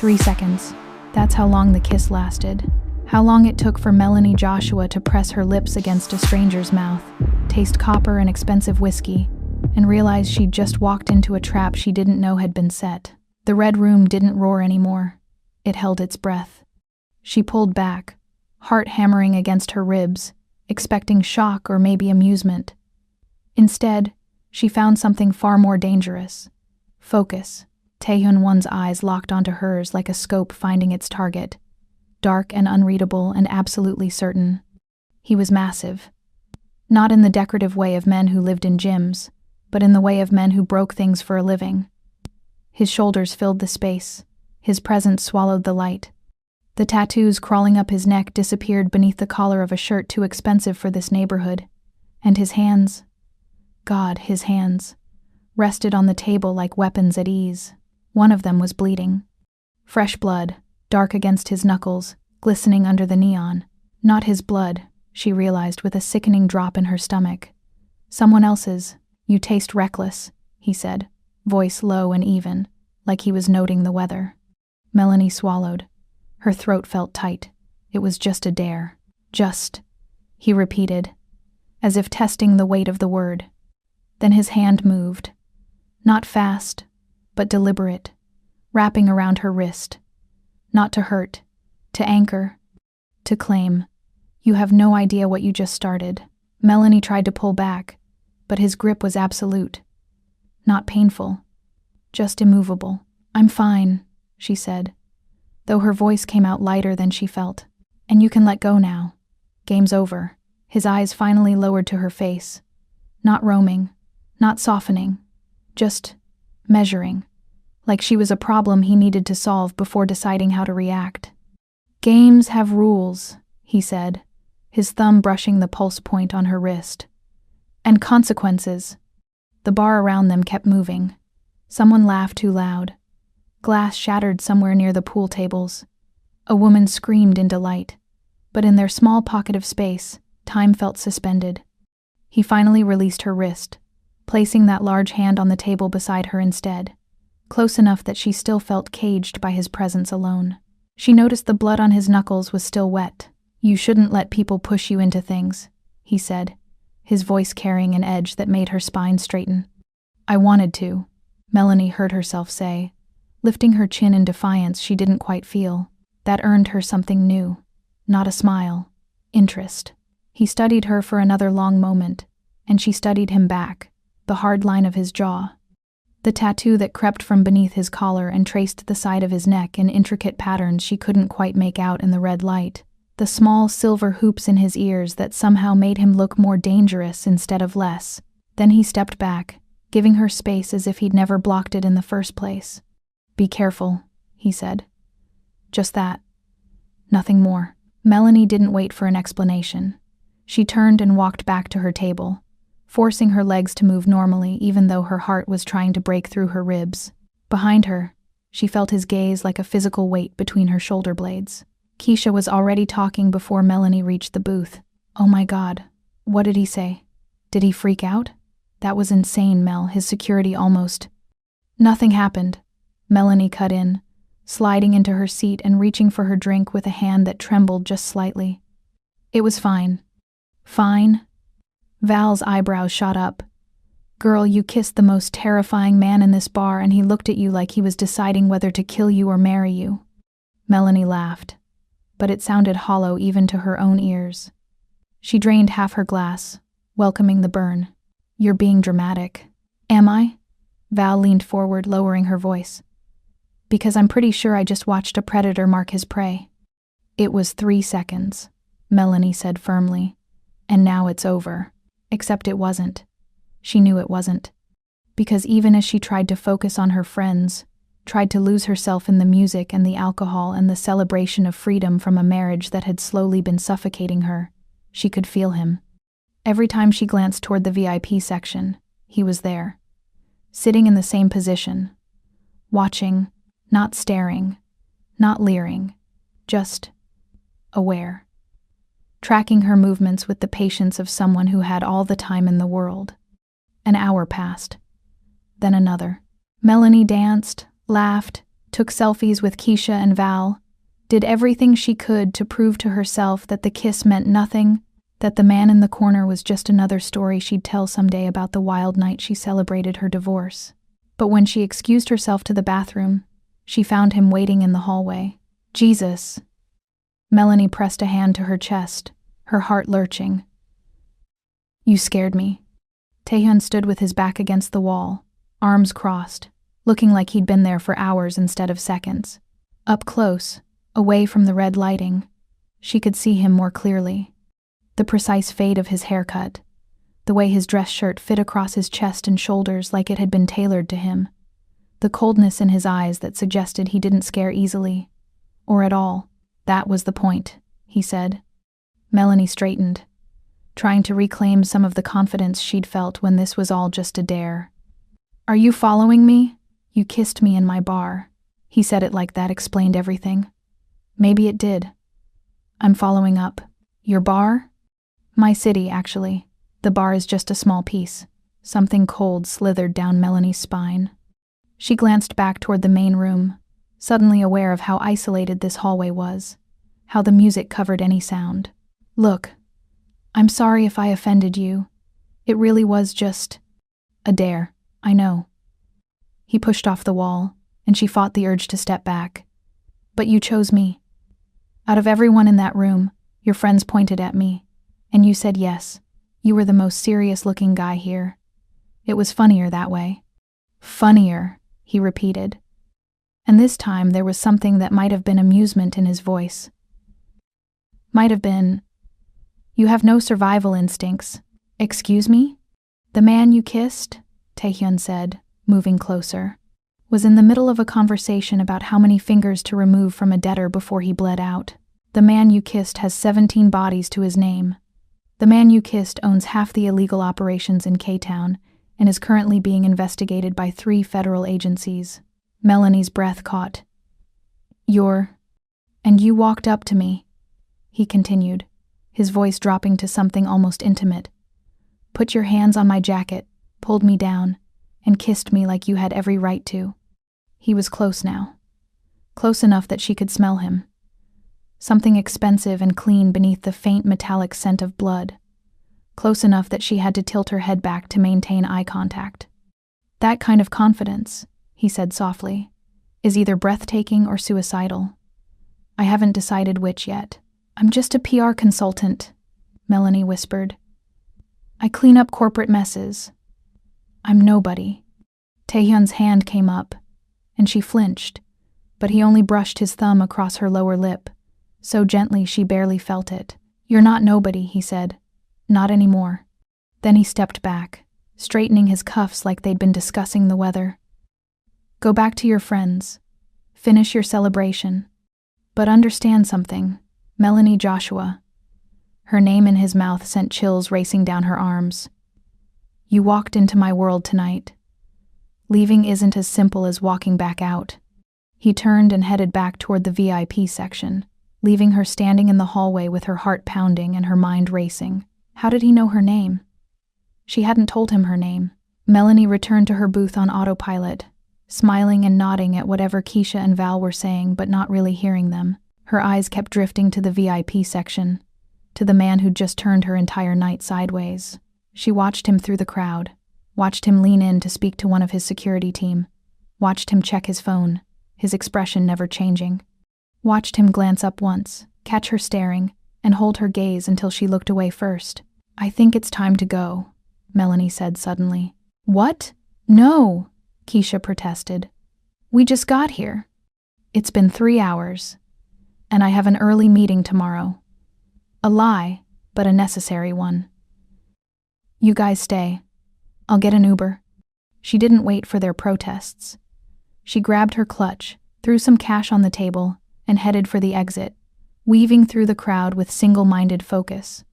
3 seconds. That's how long the kiss lasted. How long it took for Melanie Joshua to press her lips against a stranger's mouth, taste copper and expensive whiskey, and realize she'd just walked into a trap she didn't know had been set. The red room didn't roar anymore. It held its breath. She pulled back, heart hammering against her ribs, expecting shock or maybe amusement. Instead, she found something far more dangerous. Focus. Taehyun-won's eyes locked onto hers like a scope finding its target. Dark and unreadable and absolutely certain. He was massive. Not in the decorative way of men who lived in gyms, but in the way of men who broke things for a living. His shoulders filled the space. His presence swallowed the light. The tattoos crawling up his neck disappeared beneath the collar of a shirt too expensive for this neighborhood. And his hands, God, his hands, rested on the table like weapons at ease. One of them was bleeding. Fresh blood, dark against his knuckles, glistening under the neon. Not his blood, she realized with a sickening drop in her stomach. Someone else's. You taste reckless, he said, voice low and even, like he was noting the weather. Melanie swallowed. Her throat felt tight. It was just a dare. Just, he repeated, as if testing the weight of the word. Then his hand moved. Not fast, but deliberate, wrapping around her wrist. Not to hurt, to anchor, to claim. You have no idea what you just started. Melanie tried to pull back, but his grip was absolute. Not painful, just immovable. I'm fine, she said, though her voice came out lighter than she felt. And you can let go now. Game's over. His eyes finally lowered to her face. Not roaming, not softening, just measuring, like she was a problem he needed to solve before deciding how to react. Games have rules, he said, his thumb brushing the pulse point on her wrist. And consequences. The bar around them kept moving. Someone laughed too loud. Glass shattered somewhere near the pool tables. A woman screamed in delight. But in their small pocket of space, time felt suspended. He finally released her wrist, placing that large hand on the table beside her instead, close enough that she still felt caged by his presence alone. She noticed the blood on his knuckles was still wet. You shouldn't let people push you into things, he said, his voice carrying an edge that made her spine straighten. I wanted to, Melanie heard herself say, lifting her chin in defiance she didn't quite feel. That earned her something new. Not a smile. Interest. He studied her for another long moment, and she studied him back, the hard line of his jaw. The tattoo that crept from beneath his collar and traced the side of his neck in intricate patterns she couldn't quite make out in the red light. The small silver hoops in his ears that somehow made him look more dangerous instead of less. Then he stepped back, giving her space as if he'd never blocked it in the first place. Be careful, he said. Just that. Nothing more. Melanie didn't wait for an explanation. She turned and walked back to her table, forcing her legs to move normally even though her heart was trying to break through her ribs. Behind her, she felt his gaze like a physical weight between her shoulder blades. Keisha was already talking before Melanie reached the booth. Oh my God, what did he say? Did he freak out? That was insane, Mel, his security almost. Nothing happened, Melanie cut in, sliding into her seat and reaching for her drink with a hand that trembled just slightly. It was fine. Fine? Val's eyebrows shot up. Girl, you kissed the most terrifying man in this bar and he looked at you like he was deciding whether to kill you or marry you. Melanie laughed, but it sounded hollow even to her own ears. She drained half her glass, welcoming the burn. You're being dramatic. Am I? Val leaned forward, lowering her voice. Because I'm pretty sure I just watched a predator mark his prey. It was 3 seconds, Melanie said firmly. And now it's over. Except it wasn't. She knew it wasn't. Because even as she tried to focus on her friends, tried to lose herself in the music and the alcohol and the celebration of freedom from a marriage that had slowly been suffocating her, she could feel him. Every time she glanced toward the VIP section, he was there. Sitting in the same position. Watching, not staring, not leering, just aware. Tracking her movements with the patience of someone who had all the time in the world. An hour passed. Then another. Melanie danced, laughed, took selfies with Keisha and Val, did everything she could to prove to herself that the kiss meant nothing, that the man in the corner was just another story she'd tell someday about the wild night she celebrated her divorce. But when she excused herself to the bathroom, she found him waiting in the hallway. Jesus. Melanie pressed a hand to her chest, her heart lurching. You scared me. Taehyun stood with his back against the wall, arms crossed, looking like he'd been there for hours instead of seconds. Up close, away from the red lighting, she could see him more clearly. The precise fade of his haircut, the way his dress shirt fit across his chest and shoulders like it had been tailored to him, the coldness in his eyes that suggested he didn't scare easily, or at all. That was the point, he said. Melanie straightened, trying to reclaim some of the confidence she'd felt when this was all just a dare. Are you following me? You kissed me in my bar. He said it like that explained everything. Maybe it did. I'm following up. Your bar? My city, actually. The bar is just a small piece. Something cold slithered down Melanie's spine. She glanced back toward the main room, suddenly aware of how isolated this hallway was, how the music covered any sound. Look, I'm sorry if I offended you. It really was just a dare, I know. He pushed off the wall, and she fought the urge to step back. But you chose me. Out of everyone in that room, your friends pointed at me, and you said yes. You were the most serious-looking guy here. It was funnier that way. Funnier, he repeated. And this time there was something that might have been amusement in his voice. Might have been, you have no survival instincts. Excuse me? The man you kissed, Taehyun said, moving closer, was in the middle of a conversation about how many fingers to remove from a debtor before he bled out. The man you kissed has 17 bodies to his name. The man you kissed owns half the illegal operations in K-Town and is currently being investigated by 3 federal agencies. Melanie's breath caught. And you walked up to me, he continued, his voice dropping to something almost intimate. Put your hands on my jacket, pulled me down, and kissed me like you had every right to. He was close now. Close enough that she could smell him. Something expensive and clean beneath the faint metallic scent of blood. Close enough that she had to tilt her head back to maintain eye contact. That kind of confidence, he said softly, is either breathtaking or suicidal. I haven't decided which yet. I'm just a PR consultant, Melanie whispered. I clean up corporate messes. I'm nobody. Taehyun's hand came up, and she flinched, but he only brushed his thumb across her lower lip, so gently she barely felt it. You're not nobody, he said. Not anymore. Then he stepped back, straightening his cuffs like they'd been discussing the weather. Go back to your friends. Finish your celebration. But understand something, Melanie Joshua. Her name in his mouth sent chills racing down her arms. You walked into my world tonight. Leaving isn't as simple as walking back out. He turned and headed back toward the VIP section, leaving her standing in the hallway with her heart pounding and her mind racing. How did he know her name? She hadn't told him her name. Melanie returned to her booth on autopilot, smiling and nodding at whatever Keisha and Val were saying but not really hearing them. Her eyes kept drifting to the VIP section, to the man who'd just turned her entire night sideways. She watched him through the crowd, watched him lean in to speak to one of his security team, watched him check his phone, his expression never changing. Watched him glance up once, catch her staring, and hold her gaze until she looked away first. I think it's time to go, Melanie said suddenly. What? No, Keisha protested. We just got here. It's been 3 hours, and I have an early meeting tomorrow. A lie, but a necessary one. You guys stay. I'll get an Uber. She didn't wait for their protests. She grabbed her clutch, threw some cash on the table, and headed for the exit, weaving through the crowd with single-minded focus.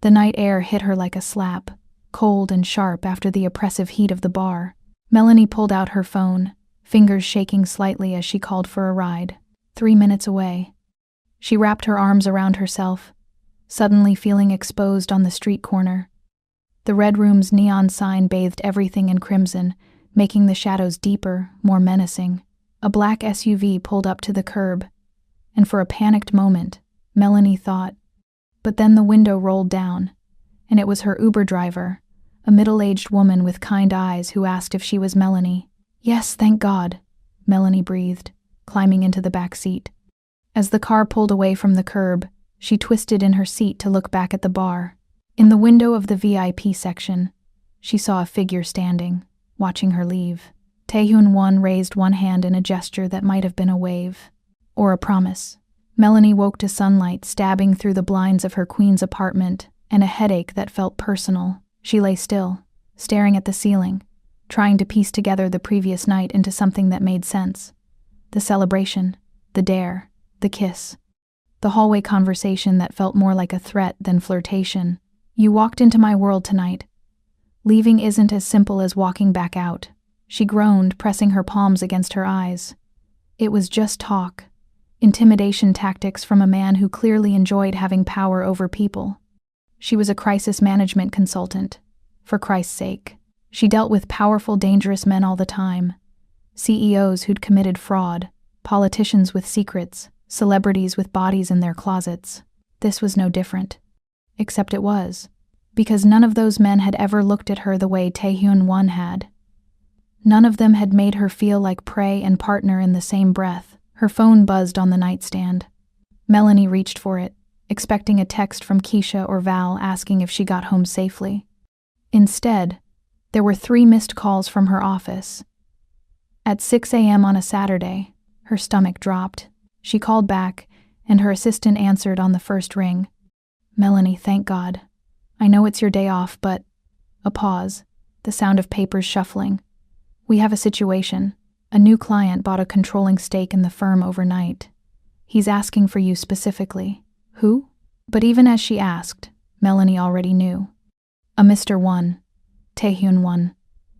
The night air hit her like a slap, cold and sharp after the oppressive heat of the bar. Melanie pulled out her phone, fingers shaking slightly as she called for a ride. 3 minutes away. She wrapped her arms around herself, suddenly feeling exposed on the street corner. The Red Room's neon sign bathed everything in crimson, making the shadows deeper, more menacing. A black SUV pulled up to the curb, and for a panicked moment, Melanie thought. But then the window rolled down, and it was her Uber driver, a middle-aged woman with kind eyes who asked if she was Melanie. "Yes, thank God," Melanie breathed, climbing into the back seat. As the car pulled away from the curb, she twisted in her seat to look back at the bar. In the window of the VIP section, she saw a figure standing, watching her leave. Taehyun-won raised one hand in a gesture that might have been a wave. Or a promise. Melanie woke to sunlight stabbing through the blinds of her queen's apartment and a headache that felt personal. She lay still, staring at the ceiling, trying to piece together the previous night into something that made sense. The celebration, the dare, the kiss. The hallway conversation that felt more like a threat than flirtation. "You walked into my world tonight. Leaving isn't as simple as walking back out." She groaned, pressing her palms against her eyes. It was just talk. Intimidation tactics from a man who clearly enjoyed having power over people. She was a crisis management consultant. For Christ's sake. She dealt with powerful, dangerous men all the time. CEOs who'd committed fraud, politicians with secrets, celebrities with bodies in their closets. This was no different. Except it was. Because none of those men had ever looked at her the way Taehyun-won had. None of them had made her feel like prey and partner in the same breath. Her phone buzzed on the nightstand. Melanie reached for it, expecting a text from Keisha or Val asking if she got home safely. Instead, there were 3 missed calls from her office. At 6 a.m. on a Saturday, her stomach dropped. She called back, and her assistant answered on the first ring. "Melanie, thank God. I know it's your day off, but..." A pause, the sound of papers shuffling. "We have a situation. A new client bought a controlling stake in the firm overnight. He's asking for you specifically." "Who?" But even as she asked, Melanie already knew. "A Mr. Won. Taehyun-won.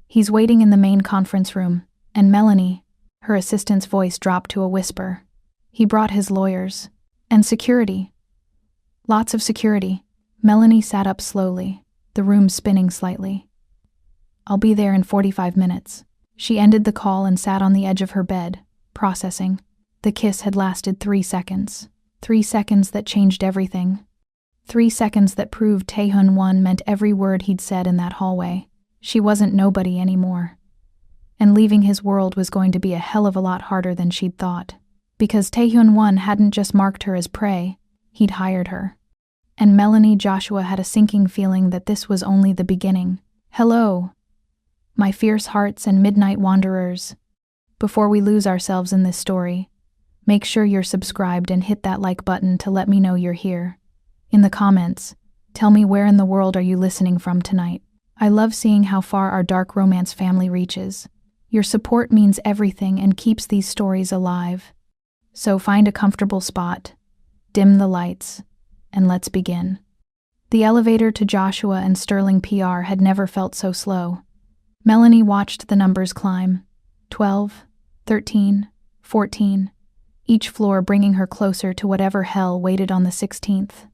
He's waiting in the main conference room, and Melanie," her assistant's voice dropped to a whisper. "He brought his lawyers. And security. Lots of security." Melanie sat up slowly, the room spinning slightly. "I'll be there in 45 minutes. She ended the call and sat on the edge of her bed, processing. The kiss had lasted 3 seconds. 3 seconds that changed everything. 3 seconds that proved Taehyun-won meant every word he'd said in that hallway. She wasn't nobody anymore. And leaving his world was going to be a hell of a lot harder than she'd thought. Because Taehyun-won hadn't just marked her as prey, he'd hired her. And Melanie Joshua had a sinking feeling that this was only the beginning. "Hello, my fierce hearts and midnight wanderers. Before we lose ourselves in this story, make sure you're subscribed and hit that like button to let me know you're here. In the comments, tell me where in the world are you listening from tonight. I love seeing how far our dark romance family reaches. Your support means everything and keeps these stories alive. So find a comfortable spot, dim the lights, and let's begin." The elevator to Joshua and Sterling PR had never felt so slow. Melanie watched the numbers climb. 12, 13, 14, each floor bringing her closer to whatever hell waited on the 16th.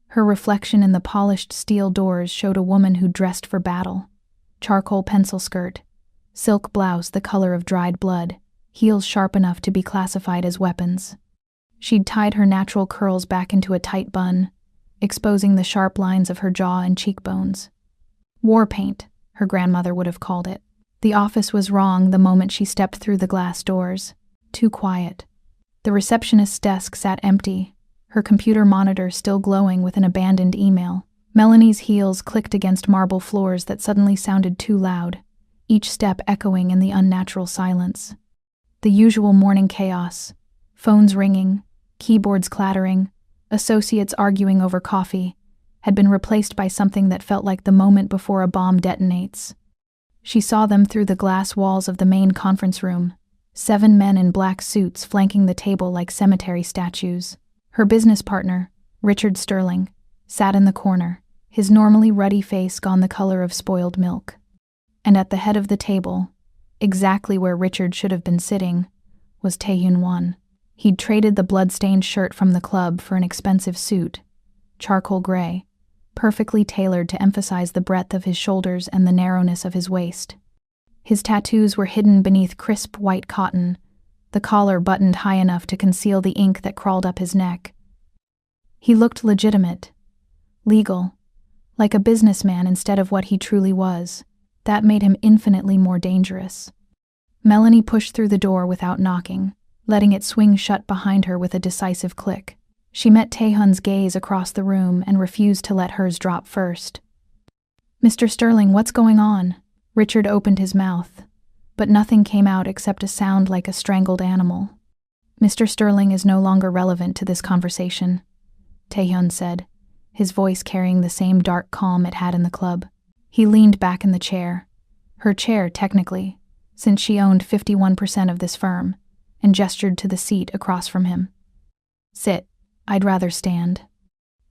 Her reflection in the polished steel doors showed a woman who dressed for battle. Charcoal pencil skirt, silk blouse the color of dried blood, heels sharp enough to be classified as weapons. She'd tied her natural curls back into a tight bun, exposing the sharp lines of her jaw and cheekbones. War paint, her grandmother would have called it. The office was wrong the moment she stepped through the glass doors. Too quiet. The receptionist's desk sat empty, her computer monitor still glowing with an abandoned email. Melanie's heels clicked against marble floors that suddenly sounded too loud, each step echoing in the unnatural silence. The usual morning chaos. Phones ringing, keyboards clattering, associates arguing over coffee, had been replaced by something that felt like the moment before a bomb detonates. She saw them through the glass walls of the main conference room, 7 men in black suits flanking the table like cemetery statues. Her business partner, Richard Sterling, sat in the corner, his normally ruddy face gone the color of spoiled milk. And at the head of the table, exactly where Richard should have been sitting, was Taehyun-won. He'd traded the blood-stained shirt from the club for an expensive suit, charcoal gray, perfectly tailored to emphasize the breadth of his shoulders and the narrowness of his waist. His tattoos were hidden beneath crisp white cotton, the collar buttoned high enough to conceal the ink that crawled up his neck. He looked legitimate, legal, like a businessman instead of what he truly was. That made him infinitely more dangerous. Melanie pushed through the door without knocking, letting it swing shut behind her with a decisive click. She met Taehyun's gaze across the room and refused to let hers drop first. "Mr. Sterling, what's going on?" Richard opened his mouth, but nothing came out except a sound like a strangled animal. "Mr. Sterling is no longer relevant to this conversation," Taehyun said, his voice carrying the same dark calm it had in the club. He leaned back in the chair, her chair technically, since she owned 51% of this firm, and gestured to the seat across from him. "Sit. I'd rather stand."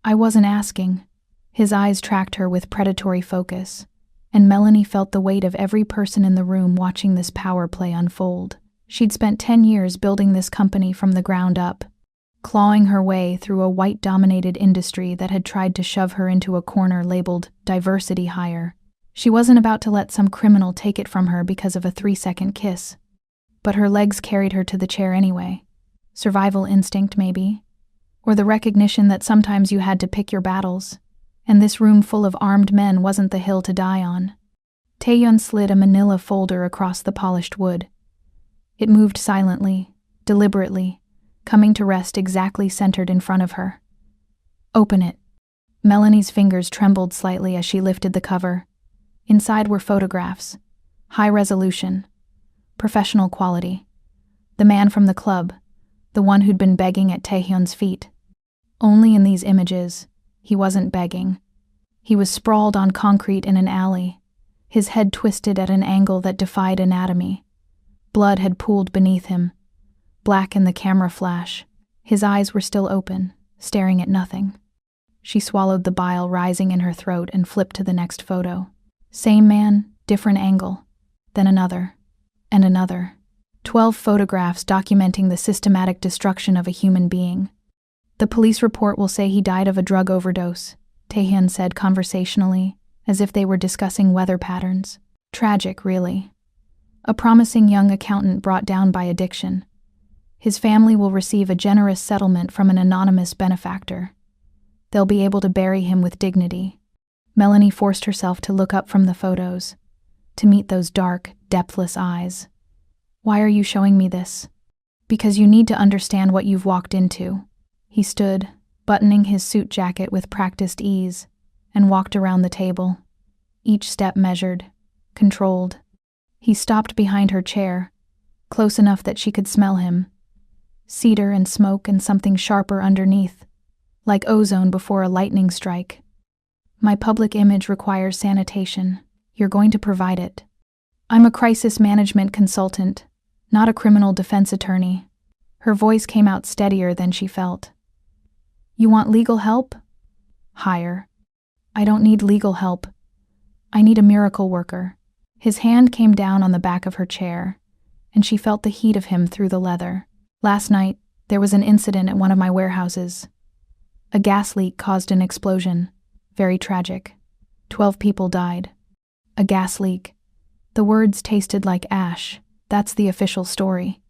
"I wasn't asking." His eyes tracked her with predatory focus, and Melanie felt the weight of every person in the room watching this power play unfold. She'd spent 10 years building this company from the ground up, clawing her way through a white-dominated industry that had tried to shove her into a corner labeled diversity hire. She wasn't about to let some criminal take it from her because of a 3-second kiss. But her legs carried her to the chair anyway. Survival instinct, maybe? Or the recognition that sometimes you had to pick your battles, and this room full of armed men wasn't the hill to die on. Taehyun slid a manila folder across the polished wood. It moved silently, deliberately, coming to rest exactly centered in front of her. "Open it." Melanie's fingers trembled slightly as she lifted the cover. Inside were photographs, high resolution, professional quality. The man from the club, the one who'd been begging at Taehyun's feet. Only in these images, he wasn't begging. He was sprawled on concrete in an alley, his head twisted at an angle that defied anatomy. Blood had pooled beneath him, black in the camera flash. His eyes were still open, staring at nothing. She swallowed the bile rising in her throat and flipped to the next photo. Same man, different angle. Then another. And another. 12 photographs documenting the systematic destruction of a human being. "The police report will say he died of a drug overdose," Taehyun said conversationally, as if they were discussing weather patterns. Tragic, really. A promising young accountant brought down by addiction. His family will receive a generous settlement from an anonymous benefactor. They'll be able to bury him with dignity. Melanie forced herself to look up from the photos, to meet those dark, depthless eyes. "Why are you showing me this?" "Because you need to understand what you've walked into." He stood, buttoning his suit jacket with practiced ease, and walked around the table, each step measured, controlled. He stopped behind her chair, close enough that she could smell him. Cedar and smoke and something sharper underneath, like ozone before a lightning strike. "My public image requires sanitation. You're going to provide it." "I'm a crisis management consultant, not a criminal defense attorney." Her voice came out steadier than she felt. "You want legal help?" "Hire." "I don't need legal help. I need a miracle worker." His hand came down on the back of her chair, and she felt the heat of him through the leather. "Last night, there was an incident at one of my warehouses. A gas leak caused an explosion. Very tragic. 12 people died." "A gas leak." The words tasted like ash. "That's the official story."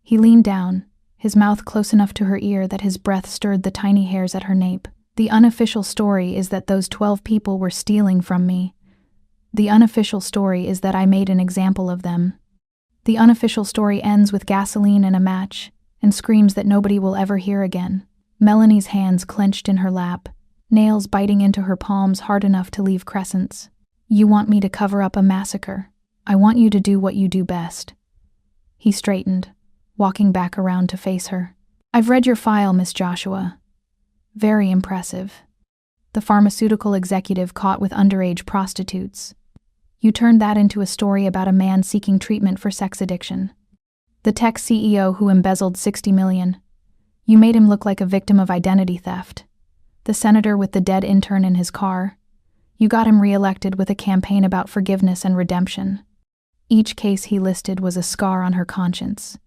He leaned down, his mouth close enough to her ear that his breath stirred the tiny hairs at her nape. "The unofficial story is that those 12 people were stealing from me. The unofficial story is that I made an example of them. The unofficial story ends with gasoline and a match, and screams that nobody will ever hear again." Melanie's hands clenched in her lap, nails biting into her palms hard enough to leave crescents. "You want me to cover up a massacre. I want you to do what you do best." He straightened, walking back around to face her. "I've read your file, Miss Joshua. Very impressive. The pharmaceutical executive caught with underage prostitutes. You turned that into a story about a man seeking treatment for sex addiction. The tech CEO who embezzled $60 million. You made him look like a victim of identity theft. The senator with the dead intern in his car. You got him reelected with a campaign about forgiveness and redemption. Each case he listed was a scar on her conscience,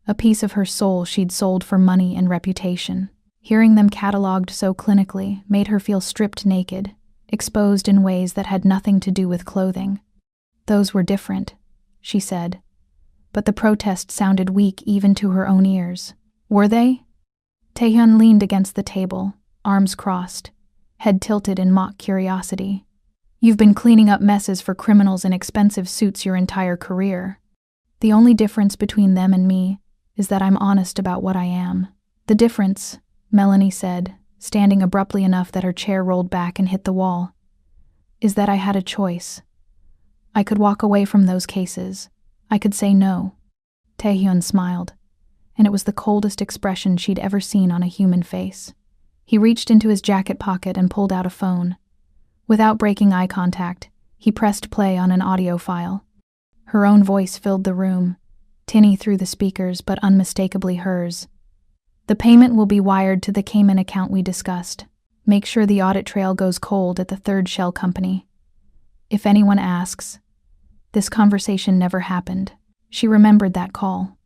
a piece of her soul she'd sold for money and reputation. Hearing them cataloged so clinically made her feel stripped naked, exposed in ways that had nothing to do with clothing. "Those were different," she said, but the protest sounded weak even to her own ears. Were they? Taehyun leaned against the table, arms crossed, head tilted in mock curiosity. You've been cleaning up messes for criminals in expensive suits your entire career. The only difference between them and me is that I'm honest about what I am. The difference, Melanie said, standing abruptly enough that her chair rolled back and hit the wall, is that I had a choice. I could walk away from those cases. I could say no. Taehyun smiled, and it was the coldest expression she'd ever seen on a human face. He reached into his jacket pocket and pulled out a phone. Without breaking eye contact, he pressed play on an audio file. Her own voice filled the room, tinny through the speakers but unmistakably hers. The payment will be wired to the Cayman account we discussed. Make sure the audit trail goes cold at the third shell company. If anyone asks, this conversation never happened. She remembered that call.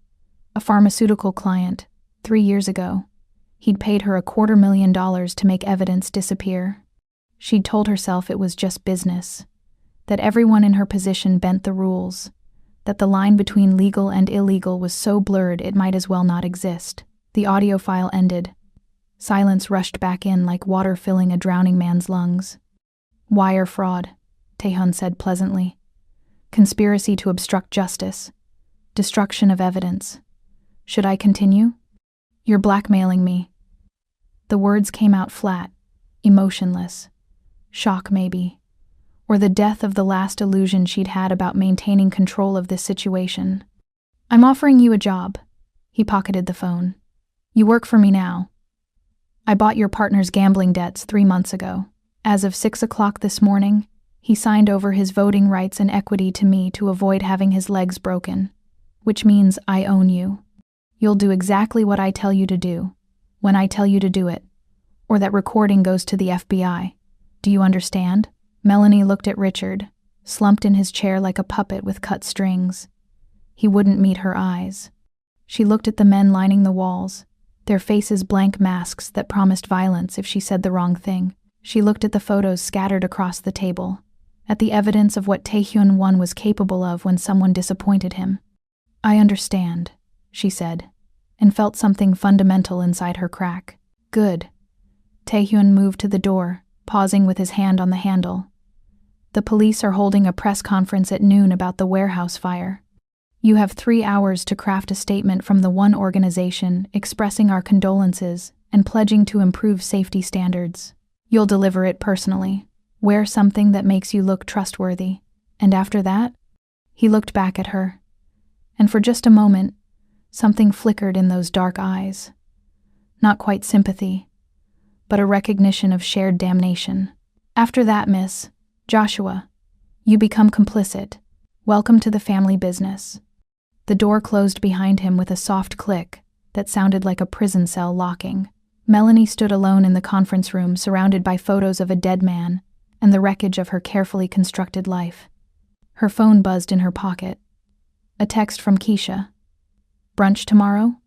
A pharmaceutical client, 3 years ago. He'd paid her $250,000 to make evidence disappear. She'd told herself it was just business, that everyone in her position bent the rules, that the line between legal and illegal was so blurred it might as well not exist. The audio file ended. Silence rushed back in like water filling a drowning man's lungs. Wire fraud, Taehyun said pleasantly. Conspiracy to obstruct justice. Destruction of evidence. Should I continue? You're blackmailing me. The words came out flat, emotionless. Shock, maybe. Or the death of the last illusion she'd had about maintaining control of this situation. I'm offering you a job. He pocketed the phone. You work for me now. I bought your partner's gambling debts 3 months ago. As of 6 o'clock this morning, he signed over his voting rights and equity to me to avoid having his legs broken, which means I own you. You'll do exactly what I tell you to do, when I tell you to do it, or that recording goes to the FBI. Do you understand? Melanie looked at Richard, slumped in his chair like a puppet with cut strings. He wouldn't meet her eyes. She looked at the men lining the walls, their faces blank masks that promised violence if she said the wrong thing. She looked at the photos scattered across the table, at the evidence of what Taehyun was capable of when someone disappointed him. I understand, she said, and felt something fundamental inside her crack. Good. Taehyun moved to the door, pausing with his hand on the handle. The police are holding a press conference at noon about the warehouse fire. You have 3 hours to craft a statement from the one organization expressing our condolences and pledging to improve safety standards. You'll deliver it personally. Wear something that makes you look trustworthy. And after that, he looked back at her. And for just a moment, something flickered in those dark eyes. Not quite sympathy, but a recognition of shared damnation. After that, Miss Joshua, you become complicit. Welcome to the family business. The door closed behind him with a soft click that sounded like a prison cell locking. Melanie stood alone in the conference room, surrounded by photos of a dead man and the wreckage of her carefully constructed life. Her phone buzzed in her pocket. A text from Keisha. Brunch tomorrow?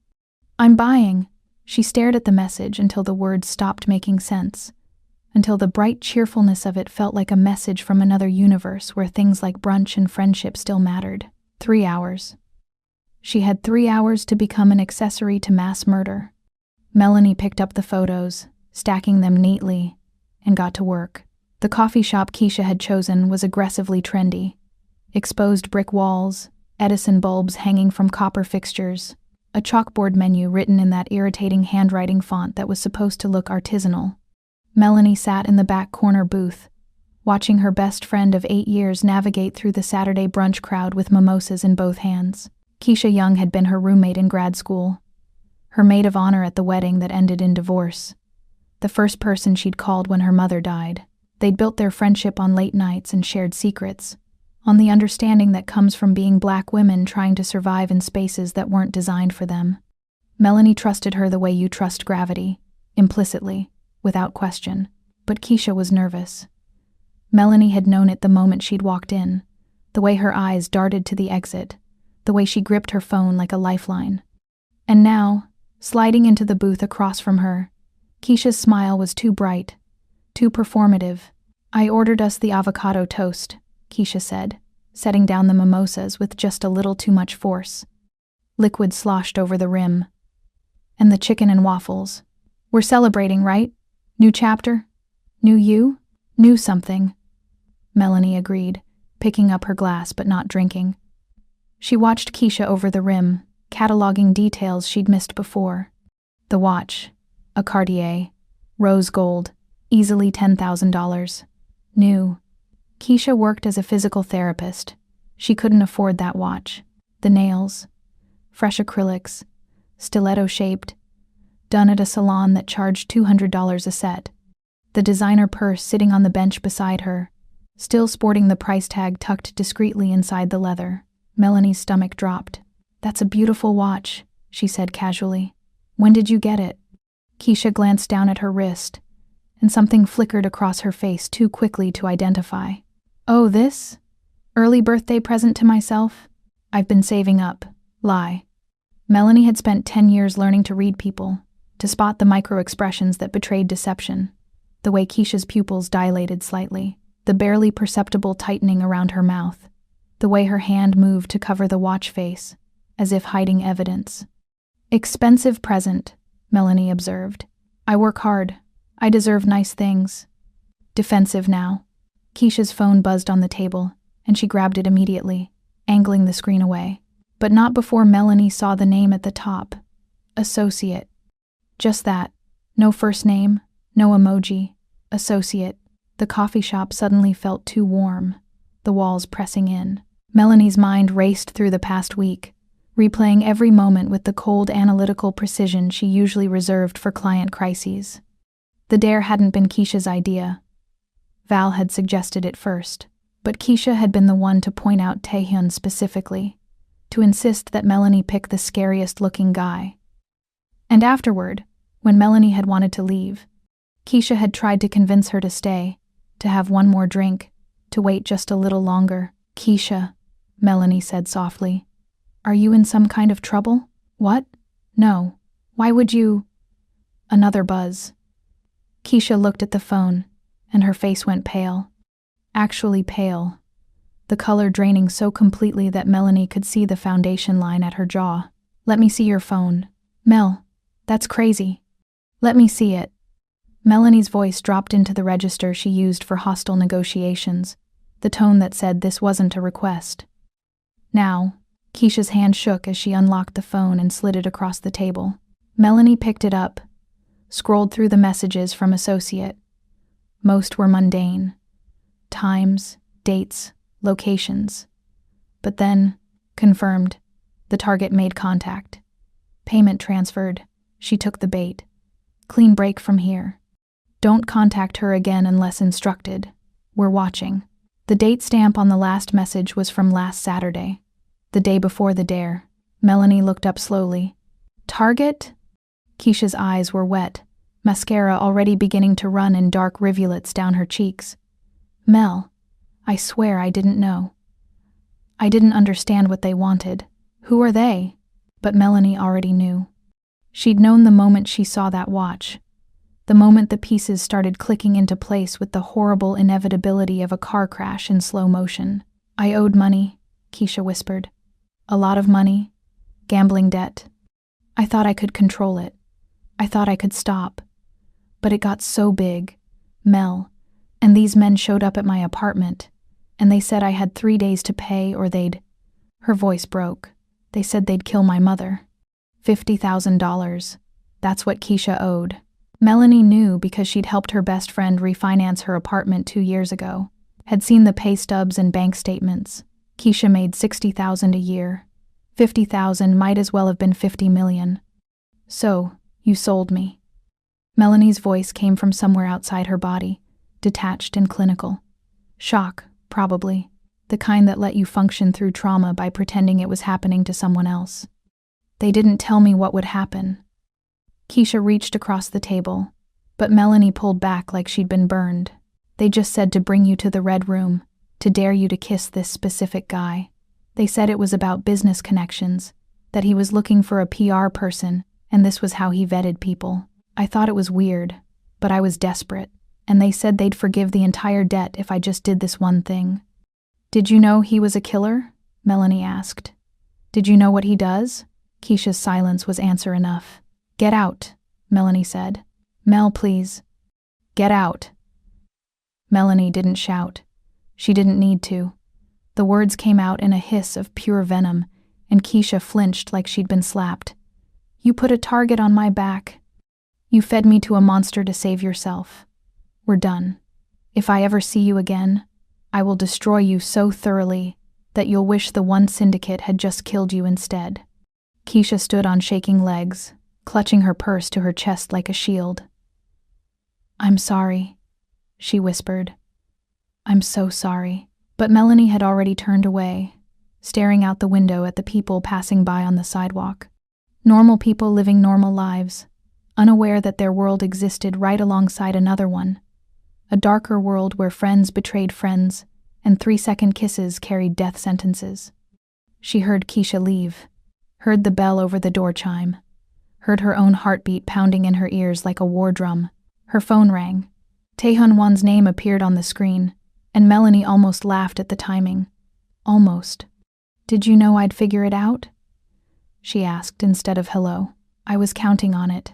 I'm buying. She stared at the message until the words stopped making sense, until the bright cheerfulness of it felt like a message from another universe where things like brunch and friendship still mattered. 3 hours. She had 3 hours to become an accessory to mass murder. Melanie picked up the photos, stacking them neatly, and got to work. The coffee shop Keisha had chosen was aggressively trendy. Exposed brick walls, Edison bulbs hanging from copper fixtures, a chalkboard menu written in that irritating handwriting font that was supposed to look artisanal. Melanie sat in the back corner booth, watching her best friend of 8 years navigate through the Saturday brunch crowd with mimosas in both hands. Keisha Young had been her roommate in grad school, her maid of honor at the wedding that ended in divorce, the first person she'd called when her mother died. They'd built their friendship on late nights and shared secrets, on the understanding that comes from being Black women trying to survive in spaces that weren't designed for them. Melanie trusted her the way you trust gravity, implicitly, without question. But Keisha was nervous. Melanie had known it the moment she'd walked in, the way her eyes darted to the exit, the way she gripped her phone like a lifeline. And now, sliding into the booth across from her, Keisha's smile was too bright, too performative. I ordered us the avocado toast, Keisha said, setting down the mimosas with just a little too much force. Liquid sloshed over the rim. And the chicken and waffles. We're celebrating, right? New chapter? New you? New something. Melanie agreed, picking up her glass but not drinking. She watched Keisha over the rim, cataloging details she'd missed before. The watch. A Cartier. Rose gold. Easily $10,000. New. Keisha worked as a physical therapist. She couldn't afford that watch. The nails. Fresh acrylics. Stiletto-shaped. Done at a salon that charged $200 a set. The designer purse sitting on the bench beside her, still sporting the price tag tucked discreetly inside the leather. Melanie's stomach dropped. "That's a beautiful watch," she said casually. "When did you get it?" Keisha glanced down at her wrist, and something flickered across her face too quickly to identify. "Oh, this? Early birthday present to myself? I've been saving up." Lie. Melanie had spent 10 years learning to read people, to spot the micro-expressions that betrayed deception. The way Keisha's pupils dilated slightly, the barely perceptible tightening around her mouth, the way her hand moved to cover the watch face, as if hiding evidence. "Expensive present," Melanie observed. "I work hard. I deserve nice things." Defensive now. Keisha's phone buzzed on the table, and she grabbed it immediately, angling the screen away. But not before Melanie saw the name at the top. Associate. Just that. No first name, no emoji. Associate. The coffee shop suddenly felt too warm, the walls pressing in. Melanie's mind raced through the past week, replaying every moment with the cold analytical precision she usually reserved for client crises. The dare hadn't been Keisha's idea. Val had suggested it first, but Keisha had been the one to point out Taehyun specifically, to insist that Melanie pick the scariest-looking guy. And afterward, when Melanie had wanted to leave, Keisha had tried to convince her to stay, to have one more drink, to wait just a little longer. "Keisha," Melanie said softly, "are you in some kind of trouble?" "What? No. Why would you?" Another buzz. Keisha looked at the phone, and her face went pale. Actually pale. The color draining so completely that Melanie could see the foundation line at her jaw. "Let me see your phone." "Mel, that's crazy." "Let me see it." Melanie's voice dropped into the register she used for hostile negotiations, the tone that said this wasn't a request. "Now." Keisha's hand shook as she unlocked the phone and slid it across the table. Melanie picked it up, scrolled through the messages from Associate. Most were mundane. Times, dates, locations. But then, confirmed, the target made contact. Payment transferred. She took the bait. Clean break from here. Don't contact her again unless instructed. We're watching. The date stamp on the last message was from last Saturday, the day before the dare. Melanie looked up slowly. Target? Keisha's eyes were wet, mascara already beginning to run in dark rivulets down her cheeks. Mel, I swear I didn't know. I didn't understand what they wanted. Who are they? But Melanie already knew. She'd known the moment she saw that watch. The moment the pieces started clicking into place with the horrible inevitability of a car crash in slow motion. I owed money, Keisha whispered. A lot of money. Gambling debt. I thought I could control it. I thought I could stop. But it got so big. Mel. And these men showed up at my apartment. And they said I had 3 days to pay or they'd... Her voice broke. They said they'd kill my mother. $50,000. That's what Keisha owed. Melanie knew because she'd helped her best friend refinance her apartment 2 years ago. Had seen the pay stubs and bank statements. Keisha made $60,000 a year. $50,000 might as well have been $50 million. So, you sold me. Melanie's voice came from somewhere outside her body, detached and clinical. Shock, probably. The kind that let you function through trauma by pretending it was happening to someone else. They didn't tell me what would happen. Keisha reached across the table, but Melanie pulled back like she'd been burned. They just said to bring you to the red room, to dare you to kiss this specific guy. They said it was about business connections, that he was looking for a PR person, and this was how he vetted people. I thought it was weird, but I was desperate, and they said they'd forgive the entire debt if I just did this one thing. Did you know he was a killer? Melanie asked. Did you know what he does? Keisha's silence was answer enough. "Get out," Melanie said. "Mel, please. Get out." Melanie didn't shout. She didn't need to. The words came out in a hiss of pure venom, and Keisha flinched like she'd been slapped. "You put a target on my back. You fed me to a monster to save yourself. We're done. If I ever see you again, I will destroy you so thoroughly that you'll wish the one syndicate had just killed you instead." Keisha stood on shaking legs, clutching her purse to her chest like a shield. "I'm sorry," she whispered. "I'm so sorry." But Melanie had already turned away, staring out the window at the people passing by on the sidewalk. Normal people living normal lives, unaware that their world existed right alongside another one. A darker world where friends betrayed friends, and 3-second kisses carried death sentences. She heard Keisha leave, heard the bell over the door chime, heard her own heartbeat pounding in her ears like a war drum. Her phone rang. Tae-Hyun-won's name appeared on the screen, and Melanie almost laughed at the timing. Almost. "Did you know I'd figure it out?" she asked instead of hello. "I was counting on it."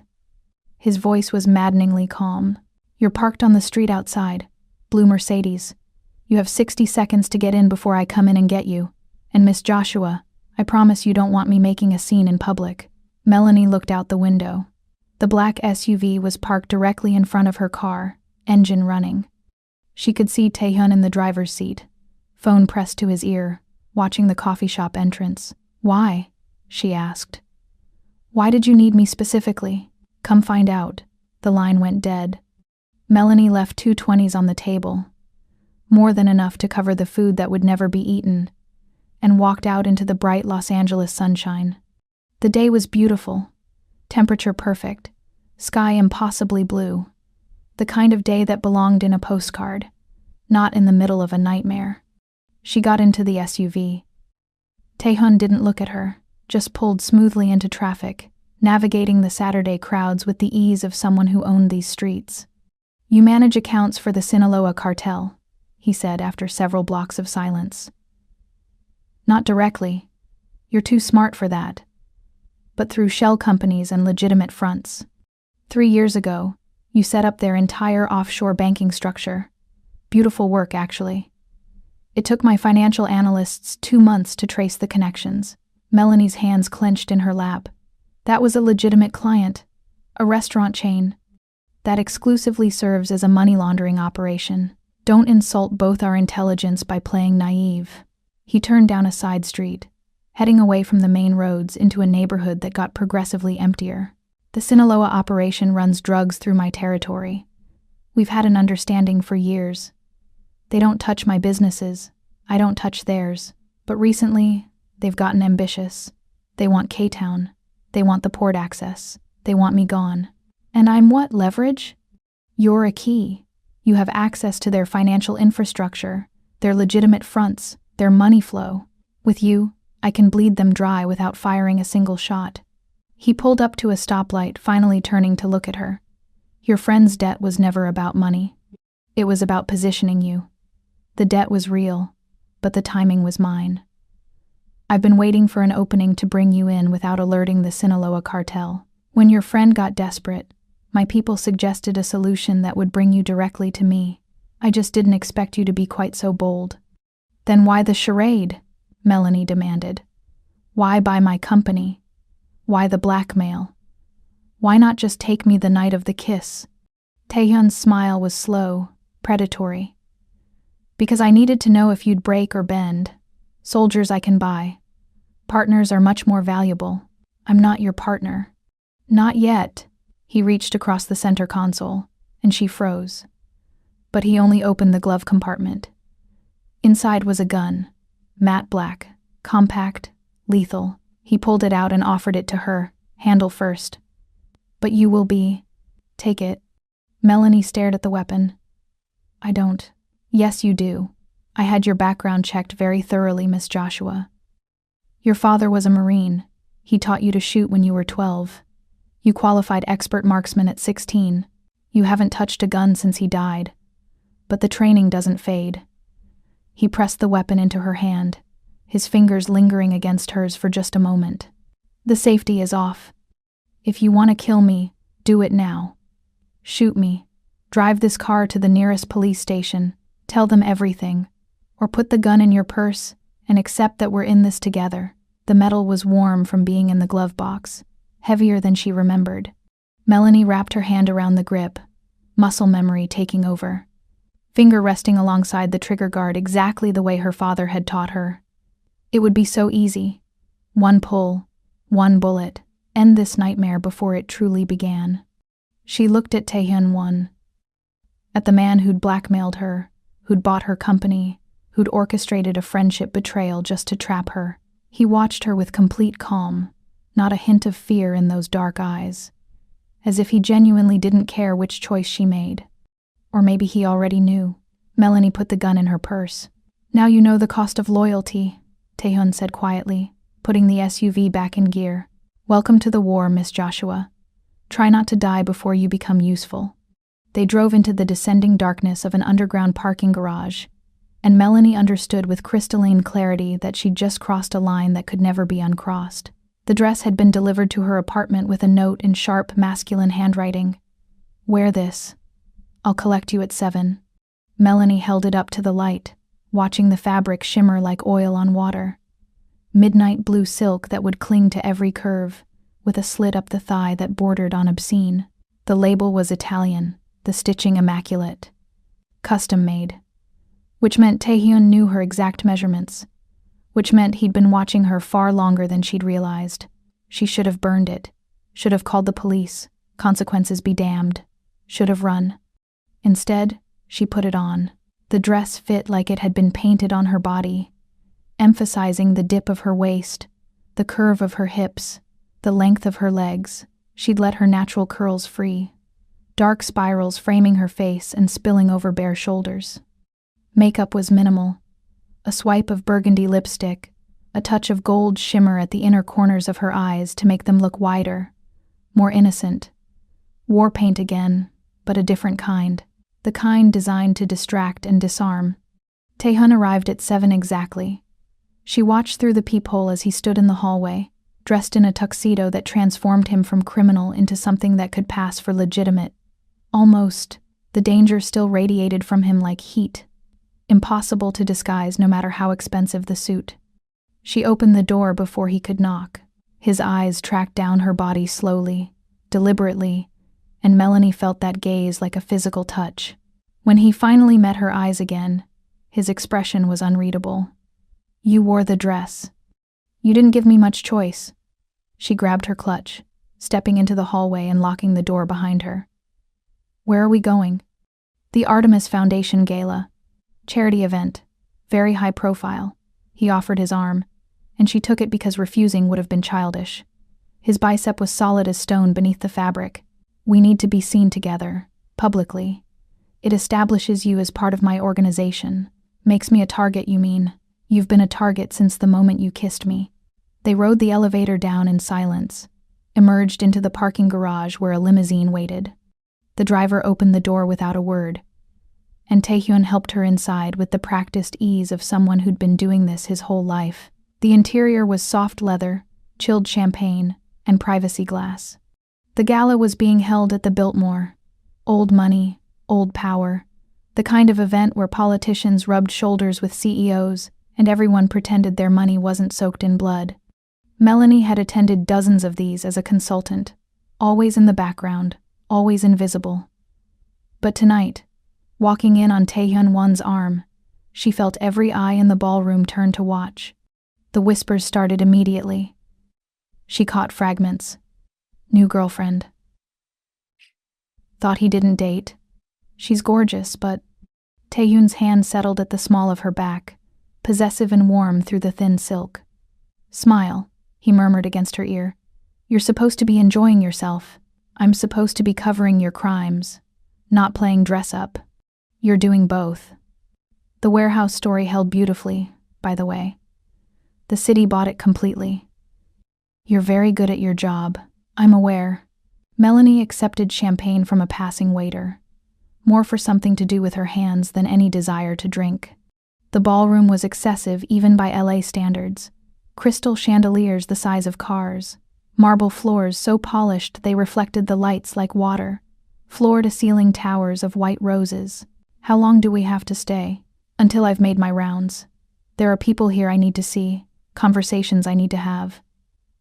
His voice was maddeningly calm. "You're parked on the street outside. Blue Mercedes. You have 60 seconds to get in before I come in and get you. And Miss Joshua, I promise you don't want me making a scene in public." Melanie looked out the window. The black SUV was parked directly in front of her car, engine running. She could see Tae-Hyun in the driver's seat, phone pressed to his ear, watching the coffee shop entrance. "Why?" she asked. "Why did you need me specifically?" "Come find out." The line went dead. Melanie left 2 20s on the table, more than enough to cover the food that would never be eaten, and walked out into the bright Los Angeles sunshine. The day was beautiful, temperature perfect, sky impossibly blue, the kind of day that belonged in a postcard, not in the middle of a nightmare. She got into the SUV. Tae-Hyun didn't look at her, just pulled smoothly into traffic, navigating the Saturday crowds with the ease of someone who owned these streets. "You manage accounts for the Sinaloa cartel," he said after several blocks of silence. "Not directly. You're too smart for that. But through shell companies and legitimate fronts. 3 years ago, you set up their entire offshore banking structure. Beautiful work, actually. It took my financial analysts 2 months to trace the connections." Melanie's hands clenched in her lap. "That was a legitimate client, a restaurant chain, that exclusively serves as a money laundering operation. Don't insult both our intelligence by playing naive." He turned down a side street, heading away from the main roads into a neighborhood that got progressively emptier. "The Sinaloa operation runs drugs through my territory. We've had an understanding for years. They don't touch my businesses, I don't touch theirs. But recently, they've gotten ambitious. They want K-Town. They want the port access. They want me gone. And I'm what, leverage? You're a key. You have access to their financial infrastructure, their legitimate fronts, their money flow. With you, I can bleed them dry without firing a single shot." He pulled up to a stoplight, finally turning to look at her. "Your friend's debt was never about money. It was about positioning you. The debt was real, but the timing was mine. I've been waiting for an opening to bring you in without alerting the Sinaloa cartel. When your friend got desperate, my people suggested a solution that would bring you directly to me. I just didn't expect you to be quite so bold." "Then why the charade?" Melanie demanded. "Why buy my company? Why the blackmail? Why not just take me the night of the kiss?" Tae-Hyun's smile was slow, predatory. "Because I needed to know if you'd break or bend. Soldiers I can buy. Partners are much more valuable. I'm not your partner." "Not yet." He reached across the center console, and she froze. But he only opened the glove compartment. Inside was a gun, matte black, compact, lethal. He pulled it out and offered it to her, handle first. "But you will be..." "Take it." Melanie stared at the weapon. "I don't." "Yes, you do. I had your background checked very thoroughly, Miss Joshua. Your father was a Marine. He taught you to shoot when you were 12. You qualified expert marksman at 16. You haven't touched a gun since he died. But the training doesn't fade." He pressed the weapon into her hand, his fingers lingering against hers for just a moment. The safety is off. If you want to kill me, do it now. Shoot me. Drive this car to the nearest police station. Tell them everything. Or put the gun in your purse and accept that we're in this together. The metal was warm from being in the glove box, heavier than she remembered. Melanie wrapped her hand around the grip, muscle memory taking over. Finger resting alongside the trigger guard exactly the way her father had taught her. It would be so easy. One pull, one bullet, end this nightmare before it truly began. She looked at Taehyun-won, at the man who'd blackmailed her, who'd bought her company, who'd orchestrated a friendship betrayal just to trap her. He watched her with complete calm, not a hint of fear in those dark eyes, as if he genuinely didn't care which choice she made. Or maybe he already knew. Melanie put the gun in her purse. "Now you know the cost of loyalty," Taehyun said quietly, putting the SUV back in gear. "Welcome to the war, Miss Joshua. Try not to die before you become useful." They drove into the descending darkness of an underground parking garage, and Melanie understood with crystalline clarity that she'd just crossed a line that could never be uncrossed. The dress had been delivered to her apartment with a note in sharp, masculine handwriting. "Wear this. I'll collect you at 7. Melanie held it up to the light, watching the fabric shimmer like oil on water. Midnight blue silk that would cling to every curve, with a slit up the thigh that bordered on obscene. The label was Italian, the stitching immaculate. Custom made. Which meant Taehyun knew her exact measurements. Which meant he'd been watching her far longer than she'd realized. She should have burned it. Should have called the police. Consequences be damned. Should have run. Instead, she put it on. The dress fit like it had been painted on her body, emphasizing the dip of her waist, the curve of her hips, the length of her legs. She'd let her natural curls free, dark spirals framing her face and spilling over bare shoulders. Makeup was minimal. A swipe of burgundy lipstick, a touch of gold shimmer at the inner corners of her eyes to make them look wider, more innocent. War paint again, but a different kind. The kind designed to distract and disarm. Taehyun arrived at 7 exactly. She watched through the peephole as he stood in the hallway, dressed in a tuxedo that transformed him from criminal into something that could pass for legitimate. Almost, the danger still radiated from him like heat, impossible to disguise no matter how expensive the suit. She opened the door before he could knock. His eyes tracked down her body slowly, deliberately, and Melanie felt that gaze like a physical touch. When he finally met her eyes again, his expression was unreadable. "You wore the dress. You didn't give me much choice." She grabbed her clutch, stepping into the hallway and locking the door behind her. "Where are we going?" "The Artemis Foundation Gala. Charity event. Very high profile." He offered his arm, and she took it because refusing would have been childish. His bicep was solid as stone beneath the fabric. "We need to be seen together, publicly. It establishes you as part of my organization. Makes me a target, you mean? You've been a target since the moment you kissed me." They rode the elevator down in silence, emerged into the parking garage where a limousine waited. The driver opened the door without a word, and Taehyun helped her inside with the practiced ease of someone who'd been doing this his whole life. The interior was soft leather, chilled champagne, and privacy glass. The gala was being held at the Biltmore. Old money, old power. The kind of event where politicians rubbed shoulders with CEOs and everyone pretended their money wasn't soaked in blood. Melanie had attended dozens of these as a consultant, always in the background, always invisible. But tonight, walking in on Taehyun-won's arm, she felt every eye in the ballroom turn to watch. The whispers started immediately. She caught fragments. "New girlfriend. Thought he didn't date. She's gorgeous, but..." Taehyun's hand settled at the small of her back, possessive and warm through the thin silk. "Smile," he murmured against her ear. "You're supposed to be enjoying yourself. I'm supposed to be covering your crimes, not playing dress-up. You're doing both." The warehouse story held beautifully, by the way. The city bought it completely. "You're very good at your job. I'm aware." Melanie accepted champagne from a passing waiter, more for something to do with her hands than any desire to drink. The ballroom was excessive even by LA standards. Crystal chandeliers the size of cars, Marble floors so polished they reflected the lights like water. Floor-to-ceiling towers of white roses. How long do we have to stay? Until I've made my rounds. There are people here I need to see, conversations I need to have.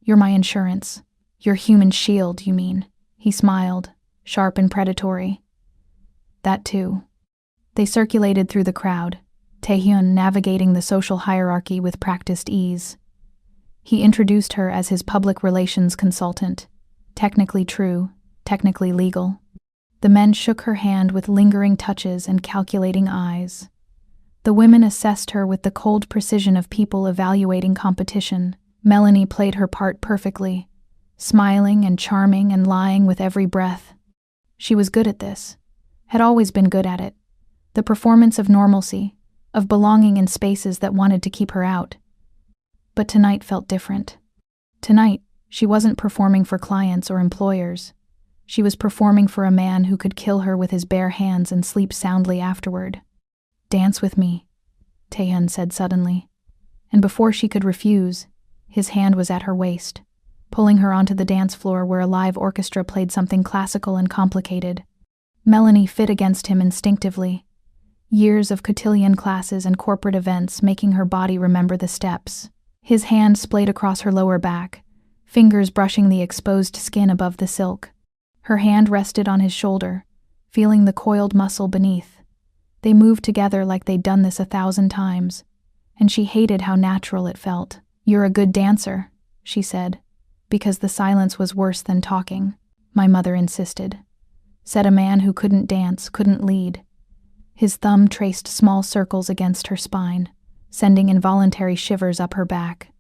You're my insurance. Your human shield, you mean? He smiled, sharp and predatory. That too. They circulated through the crowd, Taehyun navigating the social hierarchy with practiced ease. He introduced her as his public relations consultant. Technically true, technically legal. The men shook her hand with lingering touches and calculating eyes. The women assessed her with the cold precision of people evaluating competition. Melanie played her part perfectly, smiling and charming and lying with every breath. She was good at this, had always been good at it. The performance of normalcy, of belonging in spaces that wanted to keep her out. But tonight felt different. Tonight, she wasn't performing for clients or employers. She was performing for a man who could kill her with his bare hands and sleep soundly afterward. "Dance with me," Taehyun said suddenly. And before she could refuse, his hand was at her waist, pulling her onto the dance floor where a live orchestra played something classical and complicated. Melanie fit against him instinctively, years of cotillion classes and corporate events making her body remember the steps. His hand splayed across her lower back, fingers brushing the exposed skin above the silk. Her hand rested on his shoulder, feeling the coiled muscle beneath. They moved together like they'd done this 1,000 times, and she hated how natural it felt. "You're a good dancer," she said, because the silence was worse than talking. "My mother insisted," said a man who couldn't dance, couldn't lead. His thumb traced small circles against her spine, sending involuntary shivers up her back.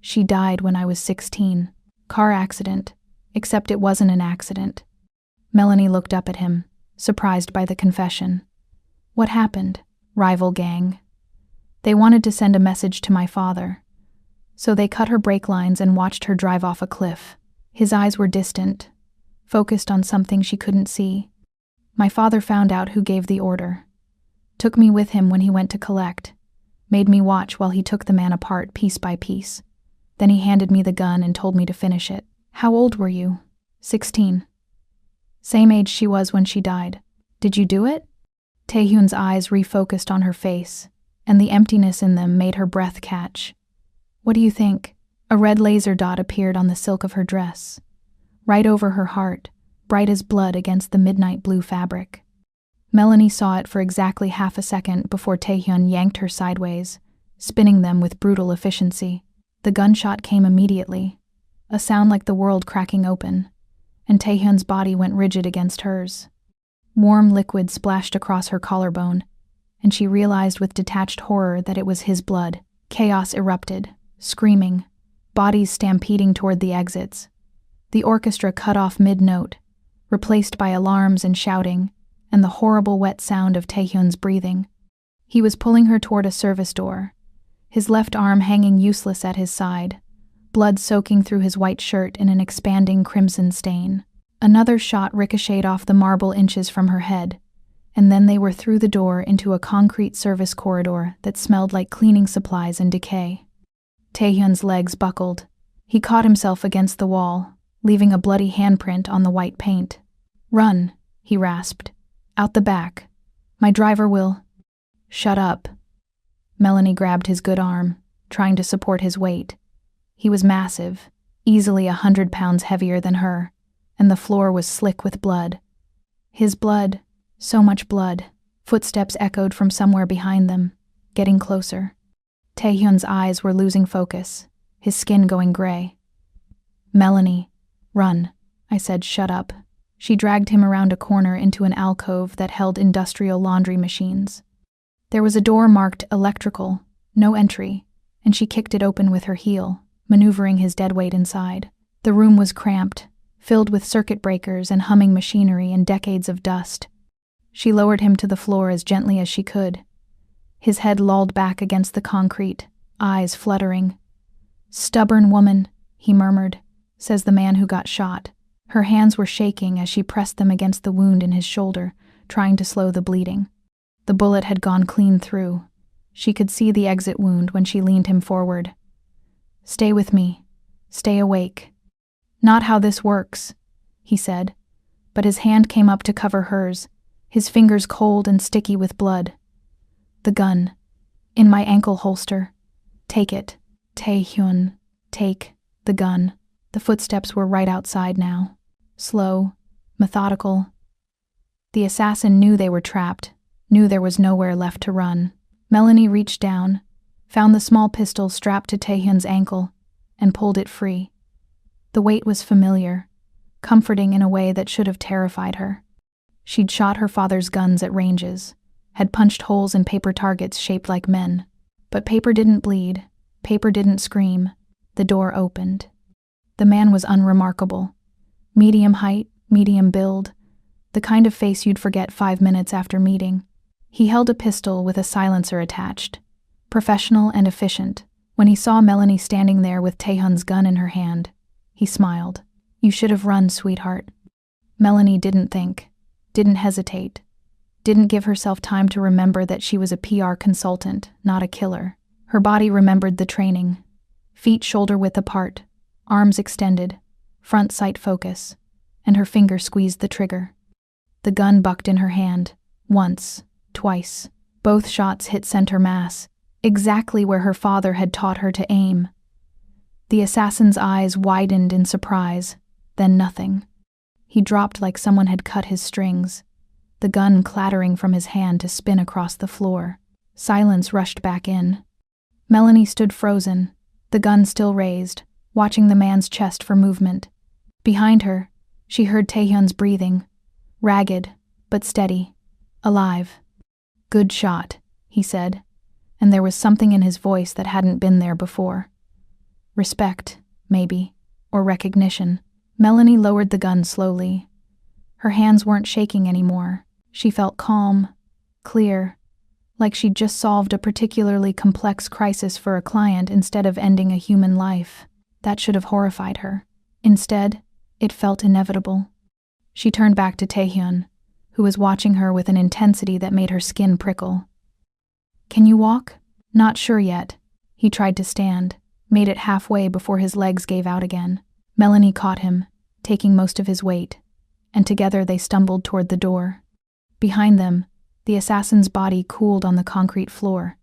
"She died when I was 16. Car accident, except it wasn't an accident." Melanie looked up at him, surprised by the confession. "What happened? Rival gang?" "They wanted to send a message to my father. So they cut her brake lines and watched her drive off a cliff." His eyes were distant, focused on something she couldn't see. "My father found out who gave the order. Took me with him when he went to collect. Made me watch while he took the man apart piece by piece. Then he handed me the gun and told me to finish it." "How old were you?" 16. "Same age she was when she died. Did you do it?" Taehyun's eyes refocused on her face, and the emptiness in them made her breath catch. "What do you think?" A red laser dot appeared on the silk of her dress, right over her heart, bright as blood against the midnight blue fabric. Melanie saw it for exactly half a second before Taehyun yanked her sideways, spinning them with brutal efficiency. The gunshot came immediately, a sound like the world cracking open, and Taehyun's body went rigid against hers. Warm liquid splashed across her collarbone, and she realized with detached horror that it was his blood. Chaos erupted, screaming, bodies stampeding toward the exits. The orchestra cut off mid-note, replaced by alarms and shouting, and the horrible wet sound of Taehyun's breathing. He was pulling her toward a service door, his left arm hanging useless at his side, blood soaking through his white shirt in an expanding crimson stain. Another shot ricocheted off the marble inches from her head, and then they were through the door into a concrete service corridor that smelled like cleaning supplies and decay. Taehyun's legs buckled. He caught himself against the wall, leaving a bloody handprint on the white paint. "Run," he rasped. "Out the back. My driver will—" "Shut up." Melanie grabbed his good arm, trying to support his weight. He was massive, easily 100 pounds heavier than her, and the floor was slick with blood. His blood, so much blood. Footsteps echoed from somewhere behind them, getting closer. Taehyun's eyes were losing focus, his skin going gray. "Melanie, run," I said, "shut up." She dragged him around a corner into an alcove that held industrial laundry machines. There was a door marked electrical, no entry, and she kicked it open with her heel, maneuvering his deadweight inside. The room was cramped, filled with circuit breakers and humming machinery and decades of dust. She lowered him to the floor as gently as she could. His head lolled back against the concrete, eyes fluttering. "Stubborn woman," he murmured, "says the man who got shot." Her hands were shaking as she pressed them against the wound in his shoulder, trying to slow the bleeding. The bullet had gone clean through. She could see the exit wound when she leaned him forward. "Stay with me. Stay awake." Not how this works, he said, but his hand came up to cover hers, his fingers cold and sticky with blood. The gun. In my ankle holster. Take it. Tae-hyun. Take the gun. The footsteps were right outside now. Slow, methodical. The assassin knew they were trapped, knew there was nowhere left to run. Melanie reached down, found the small pistol strapped to Taehyun's ankle, and pulled it free. The weight was familiar, comforting in a way that should have terrified her. She'd shot her father's guns at ranges, had punched holes in paper targets shaped like men. But paper didn't bleed, paper didn't scream. The door opened. The man was unremarkable. Medium height, medium build, the kind of face you'd forget 5 minutes after meeting. He held a pistol with a silencer attached, professional and efficient. When he saw Melanie standing there with Taehyun's gun in her hand, he smiled. You should have run, sweetheart. Melanie didn't think, didn't hesitate, didn't give herself time to remember that she was a PR consultant, not a killer. Her body remembered the training. Feet shoulder-width apart, arms extended, front sight focus, and her finger squeezed the trigger. The gun bucked in her hand, once, twice. Both shots hit center mass, exactly where her father had taught her to aim. The assassin's eyes widened in surprise, then nothing. He dropped like someone had cut his strings, the gun clattering from his hand to spin across the floor. Silence rushed back in. Melanie stood frozen, the gun still raised, watching the man's chest for movement. Behind her, she heard Taehyun's breathing, ragged, but steady, alive. Good shot, he said, and there was something in his voice that hadn't been there before. Respect, maybe, or recognition. Melanie lowered the gun slowly. Her hands weren't shaking anymore. She felt calm, clear, like she'd just solved a particularly complex crisis for a client instead of ending a human life. That should have horrified her. Instead, it felt inevitable. She turned back to Taehyun, who was watching her with an intensity that made her skin prickle. Can you walk? Not sure yet. He tried to stand, made it halfway before his legs gave out again. Melanie caught him, taking most of his weight, and together they stumbled toward the door. Behind them, the assassin's body cooled on the concrete floor,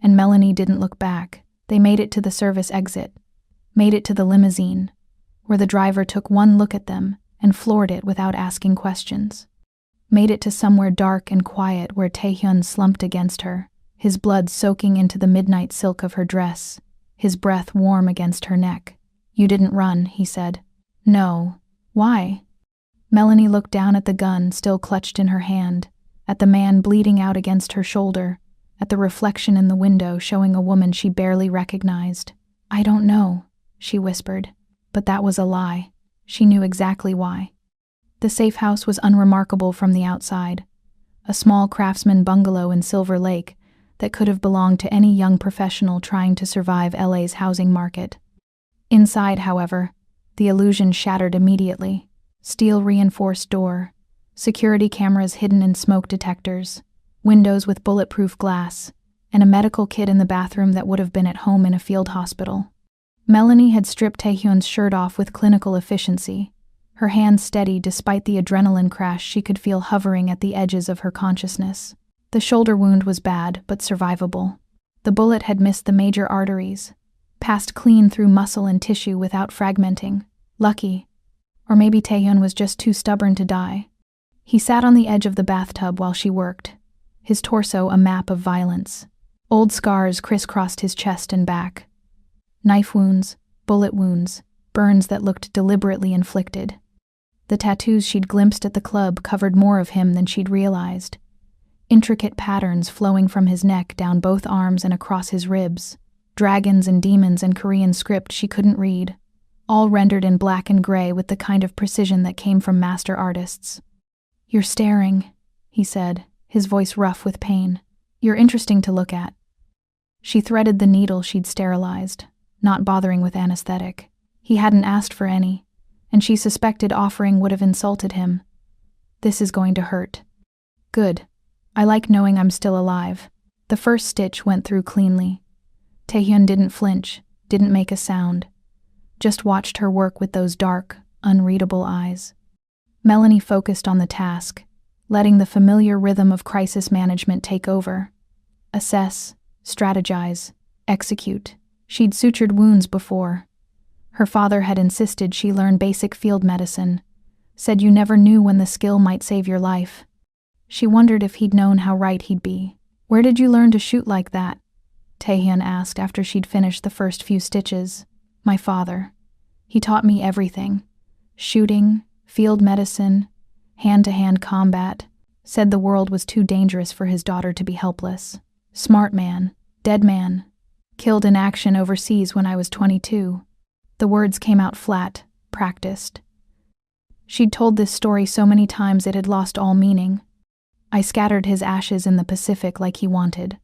and Melanie didn't look back. They made it to the service exit, made it to the limousine, where the driver took one look at them and floored it without asking questions. Made it to somewhere dark and quiet where Taehyun slumped against her, his blood soaking into the midnight silk of her dress, his breath warm against her neck. You didn't run, he said. No. Why? Melanie looked down at the gun still clutched in her hand, at the man bleeding out against her shoulder, at the reflection in the window showing a woman she barely recognized. I don't know, she whispered, but that was a lie. She knew exactly why. The safe house was unremarkable from the outside, a small craftsman bungalow in Silver Lake that could have belonged to any young professional trying to survive LA's housing market. Inside, however, the illusion shattered immediately. Steel-reinforced door, security cameras hidden in smoke detectors, windows with bulletproof glass, and a medical kit in the bathroom that would have been at home in a field hospital. Melanie had stripped Taehyun's shirt off with clinical efficiency, her hands steady despite the adrenaline crash she could feel hovering at the edges of her consciousness. The shoulder wound was bad, but survivable. The bullet had missed the major arteries, passed clean through muscle and tissue without fragmenting. Lucky. Or maybe Taehyun was just too stubborn to die. He sat on the edge of the bathtub while she worked, his torso a map of violence. Old scars crisscrossed his chest and back. Knife wounds, bullet wounds, burns that looked deliberately inflicted. The tattoos she'd glimpsed at the club covered more of him than she'd realized. Intricate patterns flowing from his neck down both arms and across his ribs. Dragons and demons and Korean script she couldn't read, all rendered in black and gray with the kind of precision that came from master artists. You're staring, he said, his voice rough with pain. You're interesting to look at. She threaded the needle she'd sterilized, not bothering with anesthetic. He hadn't asked for any, and she suspected offering would have insulted him. This is going to hurt. Good. I like knowing I'm still alive. The first stitch went through cleanly. Taehyun didn't flinch, didn't make a sound. Just watched her work with those dark, unreadable eyes. Melanie focused on the task, letting the familiar rhythm of crisis management take over. Assess, strategize, execute. She'd sutured wounds before. Her father had insisted she learn basic field medicine, said you never knew when the skill might save your life. She wondered if he'd known how right he'd be. "Where did you learn to shoot like that?" Taehyun asked after she'd finished the first few stitches. "My father. He taught me everything. Shooting, field medicine, hand-to-hand combat. Said the world was too dangerous for his daughter to be helpless. Smart man, dead man. Killed in action overseas when I was 22. The words came out flat, practiced. She'd told this story so many times it had lost all meaning. I scattered his ashes in the Pacific like he wanted.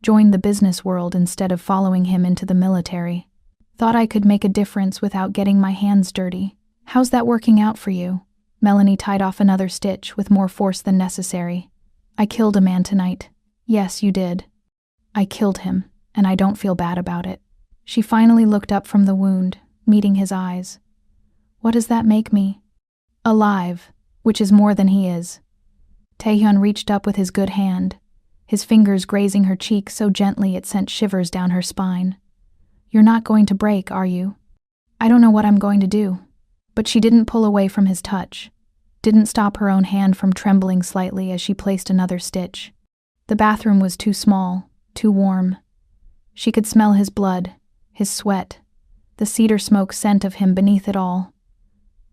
Joined the business world instead of following him into the military. Thought I could make a difference without getting my hands dirty. How's that working out for you?" Melanie tied off another stitch with more force than necessary. "I killed a man tonight." "Yes, you did." "I killed him, and I don't feel bad about it." She finally looked up from the wound, meeting his eyes. "What does that make me?" "Alive, which is more than he is." Taehyun reached up with his good hand, his fingers grazing her cheek so gently it sent shivers down her spine. "You're not going to break, are you?" "I don't know what I'm going to do." But she didn't pull away from his touch, didn't stop her own hand from trembling slightly as she placed another stitch. The bathroom was too small, too warm. She could smell his blood, his sweat, the cedar smoke scent of him beneath it all.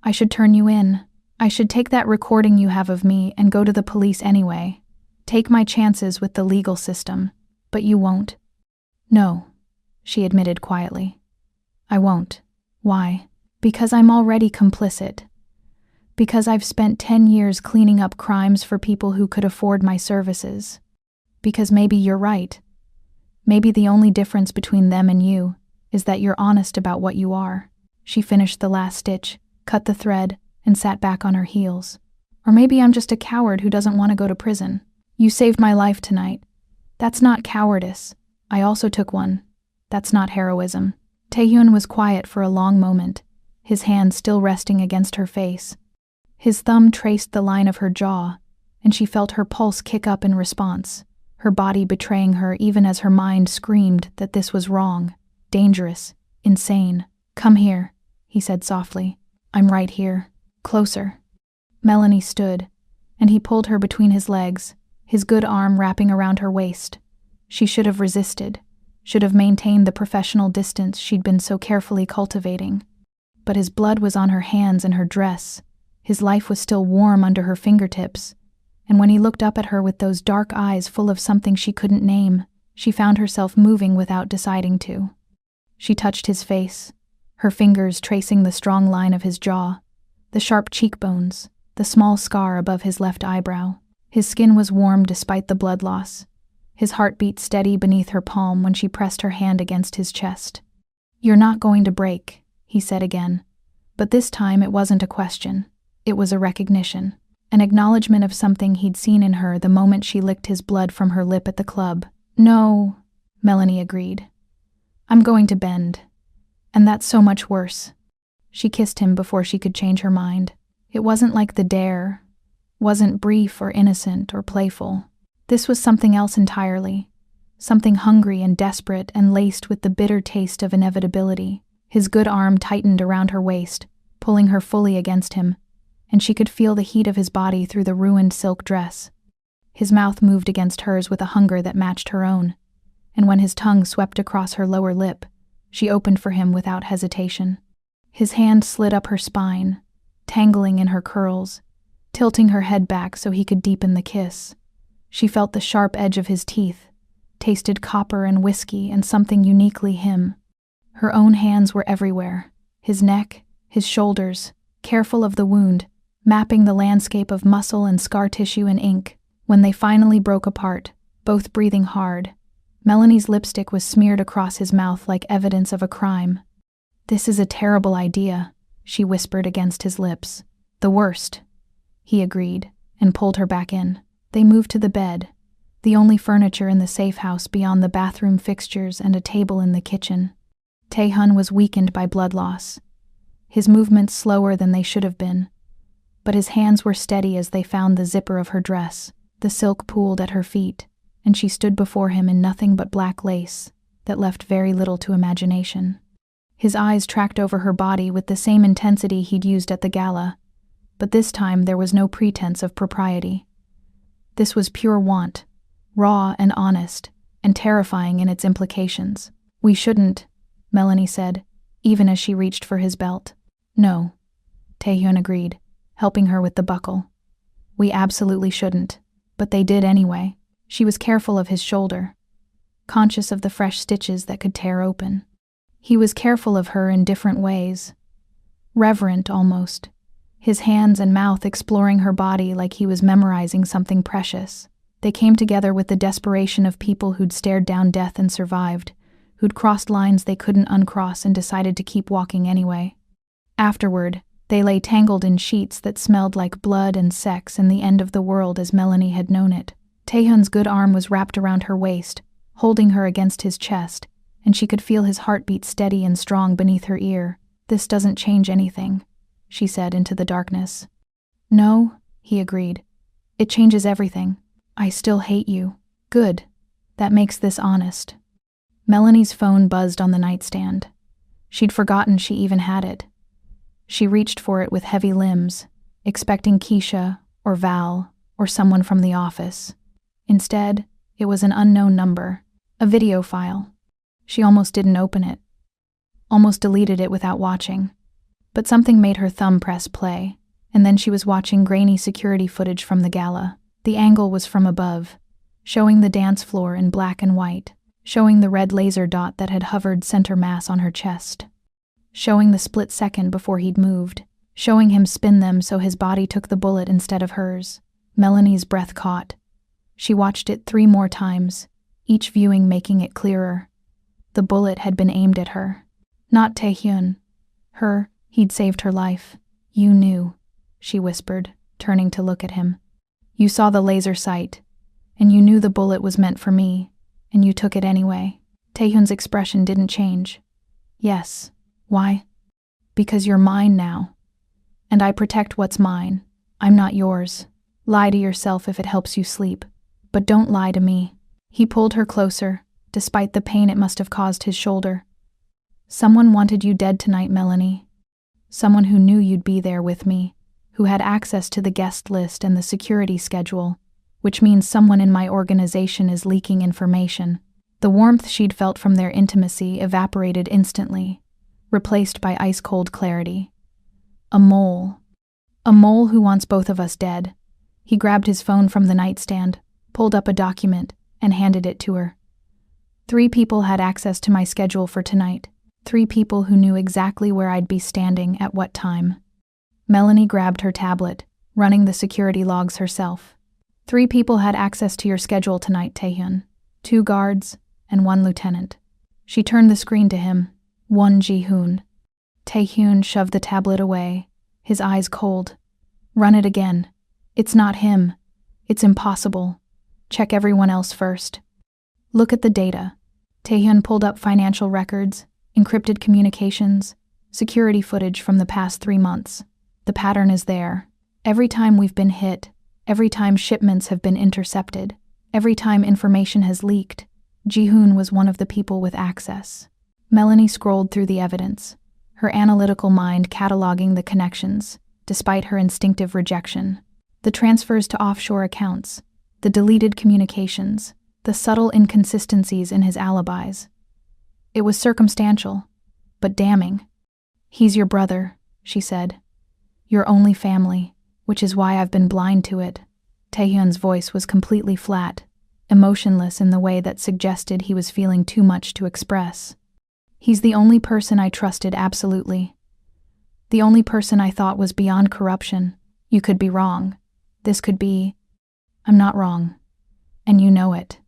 "I should turn you in. I should take that recording you have of me and go to the police anyway. Take my chances with the legal system, but you won't." "No," she admitted quietly. "I won't." "Why?" "Because I'm already complicit. Because I've spent 10 years cleaning up crimes for people who could afford my services. Because maybe you're right. Maybe the only difference between them and you is that you're honest about what you are." She finished the last stitch, cut the thread, and sat back on her heels. "Or maybe I'm just a coward who doesn't want to go to prison. You saved my life tonight. That's not cowardice. I also took one. That's not heroism." Taehyun was quiet for a long moment, his hand still resting against her face. His thumb traced the line of her jaw, and she felt her pulse kick up in response, her body betraying her even as her mind screamed that this was wrong, dangerous, insane. "Come here," he said softly. "I'm right here. Closer." Melanie stood, and he pulled her between his legs, his good arm wrapping around her waist. She should have resisted, should have maintained the professional distance she'd been so carefully cultivating. But his blood was on her hands and her dress. His life was still warm under her fingertips, and when he looked up at her with those dark eyes full of something she couldn't name, she found herself moving without deciding to. She touched his face, her fingers tracing the strong line of his jaw, the sharp cheekbones, the small scar above his left eyebrow. His skin was warm despite the blood loss, his heart beat steady beneath her palm when she pressed her hand against his chest. "You're not going to break," he said again. But this time it wasn't a question. It was a recognition, an acknowledgement of something he'd seen in her the moment she licked his blood from her lip at the club. "No," Melanie agreed. "I'm going to bend. And that's so much worse." She kissed him before she could change her mind. It wasn't like the dare, wasn't brief or innocent or playful. This was something else entirely, something hungry and desperate and laced with the bitter taste of inevitability. His good arm tightened around her waist, pulling her fully against him, and she could feel the heat of his body through the ruined silk dress. His mouth moved against hers with a hunger that matched her own, and when his tongue swept across her lower lip, she opened for him without hesitation. His hand slid up her spine, tangling in her curls, tilting her head back so he could deepen the kiss. She felt the sharp edge of his teeth, tasted copper and whiskey and something uniquely him. Her own hands were everywhere, his neck, his shoulders, careful of the wound, mapping the landscape of muscle and scar tissue in ink. When they finally broke apart, both breathing hard, Melanie's lipstick was smeared across his mouth like evidence of a crime. "This is a terrible idea," she whispered against his lips. "The worst," he agreed, and pulled her back in. They moved to the bed, the only furniture in the safe house beyond the bathroom fixtures and a table in the kitchen. Taehyun was weakened by blood loss. his movements slower than they should have been. But his hands were steady as they found the zipper of her dress. The silk pooled at her feet, and she stood before him in nothing but black lace that left very little to imagination. His eyes tracked over her body with the same intensity he'd used at the gala, but this time there was no pretense of propriety. This was pure want, raw and honest, and terrifying in its implications. "We shouldn't," Melanie said, even as she reached for his belt. "No," Taehyun agreed, helping her with the buckle. "We absolutely shouldn't, but they did anyway." She was careful of his shoulder, conscious of the fresh stitches that could tear open. He was careful of her in different ways, reverent almost, his hands and mouth exploring her body like he was memorizing something precious. They came together with the desperation of people who'd stared down death and survived, who'd crossed lines they couldn't uncross and decided to keep walking anyway. Afterward, they lay tangled in sheets that smelled like blood and sex and the end of the world as Melanie had known it. Taehyun's good arm was wrapped around her waist, holding her against his chest, and she could feel his heartbeat steady and strong beneath her ear. "This doesn't change anything," she said into the darkness. "No," he agreed. "It changes everything. I still hate you." "Good. That makes this honest." Melanie's phone buzzed on the nightstand. She'd forgotten she even had it. She reached for it with heavy limbs, expecting Keisha or Val or someone from the office. Instead, it was an unknown number, a video file. She almost didn't open it, almost deleted it without watching. But something made her thumb press play, and then she was watching grainy security footage from the gala. The angle was from above, showing the dance floor in black and white, showing the red laser dot that had hovered center mass on her chest, showing the split second before he'd moved, showing him spin them so his body took the bullet instead of hers. Melanie's breath caught. She watched it 3 more times, each viewing making it clearer. The bullet had been aimed at her. Not Taehyun. Her. He'd saved her life. "You knew," she whispered, turning to look at him. "You saw the laser sight, and you knew the bullet was meant for me, and you took it anyway." Taehyun's expression didn't change. "Yes. Why?" "Because you're mine now. And I protect what's mine. I'm not yours. Lie to yourself if it helps you sleep. But don't lie to me." He pulled her closer, despite the pain it must have caused his shoulder. "Someone wanted you dead tonight, Melanie. Someone who knew you'd be there with me, who had access to the guest list and the security schedule, which means someone in my organization is leaking information." The warmth she'd felt from their intimacy evaporated instantly, replaced by ice-cold clarity. A mole. A mole who wants both of us dead. He grabbed his phone from the nightstand, pulled up a document, and handed it to her. 3 people had access to my schedule for tonight. 3 people who knew exactly where I'd be standing at what time. Melanie grabbed her tablet, running the security logs herself. 3 people had access to your schedule tonight, Taehyun. 2 guards and 1 lieutenant. She turned the screen to him. 1 Ji-hoon. Taehyun shoved the tablet away, his eyes cold. "Run it again. It's not him. It's impossible. Check everyone else first. Look at the data." Taehyun pulled up financial records, encrypted communications, security footage from the past 3 months. The pattern is there. Every time we've been hit, every time shipments have been intercepted, every time information has leaked, Ji-hoon was one of the people with access. Melanie scrolled through the evidence, her analytical mind cataloging the connections, despite her instinctive rejection. The transfers to offshore accounts, the deleted communications, the subtle inconsistencies in his alibis. It was circumstantial, but damning. "He's your brother," she said. "Your only family, which is why I've been blind to it." Taehyun's voice was completely flat, emotionless in the way that suggested he was feeling too much to express. "He's the only person I trusted absolutely. The only person I thought was beyond corruption. You could be wrong. This could be... I'm not wrong. And you know it."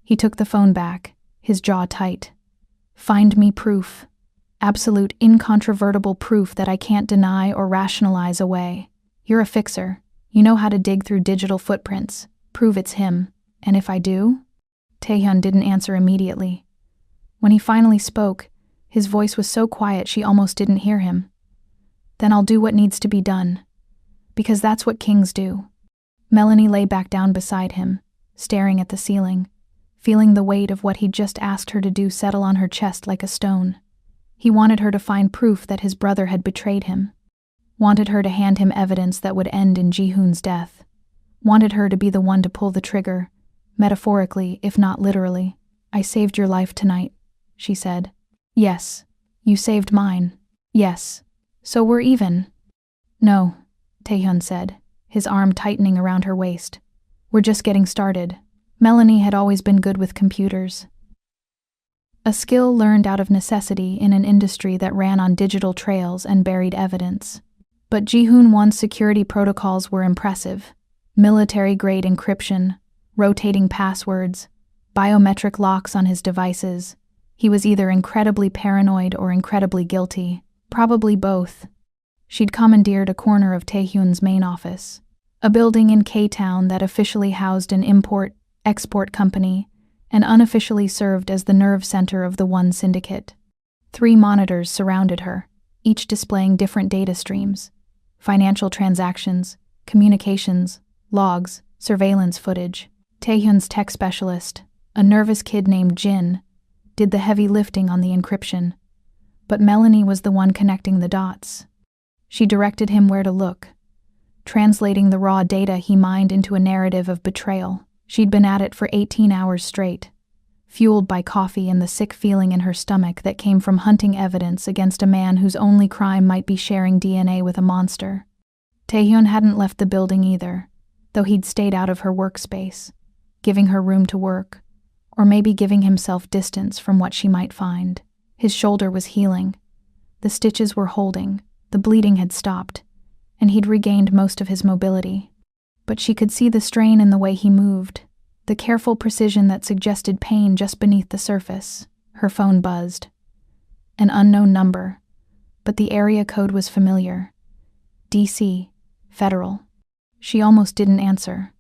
He took the phone back, his jaw tight. "Find me proof. Absolute, incontrovertible proof that I can't deny or rationalize away. You're a fixer. You know how to dig through digital footprints. Prove it's him. And if I do?" Taehyun didn't answer immediately. When he finally spoke, his voice was so quiet she almost didn't hear him. Then I'll do what needs to be done. Because that's what kings do. Melanie lay back down beside him, staring at the ceiling, feeling the weight of what he'd just asked her to do settle on her chest like a stone. He wanted her to find proof that his brother had betrayed him. Wanted her to hand him evidence that would end in Ji-hoon's death. Wanted her to be the one to pull the trigger, metaphorically, if not literally. I saved your life tonight, she said. Yes. You saved mine. Yes. So we're even. No, Taehyun said, his arm tightening around her waist. We're just getting started. Melanie had always been good with computers. A skill learned out of necessity in an industry that ran on digital trails and buried evidence. But Ji-hoon Won's security protocols were impressive. Military-grade encryption, rotating passwords, biometric locks on his devices. He was either incredibly paranoid or incredibly guilty, probably both. She'd commandeered a corner of Taehyun's main office, a building in K-Town that officially housed an import-export company and unofficially served as the nerve center of the One Syndicate. 3 monitors surrounded her, each displaying different data streams: financial transactions, communications, logs, surveillance footage. Taehyun's tech specialist, a nervous kid named Jin, did the heavy lifting on the encryption, but Melanie was the one connecting the dots. She directed him where to look, translating the raw data he mined into a narrative of betrayal. She'd been at it for 18 hours straight, fueled by coffee and the sick feeling in her stomach that came from hunting evidence against a man whose only crime might be sharing DNA with a monster. Taehyun hadn't left the building either, though he'd stayed out of her workspace, giving her room to work, or maybe giving himself distance from what she might find. His shoulder was healing. The stitches were holding, the bleeding had stopped, and he'd regained most of his mobility. But she could see the strain in the way he moved, the careful precision that suggested pain just beneath the surface. Her phone buzzed. An unknown number, but the area code was familiar. DC, Federal. She almost didn't answer,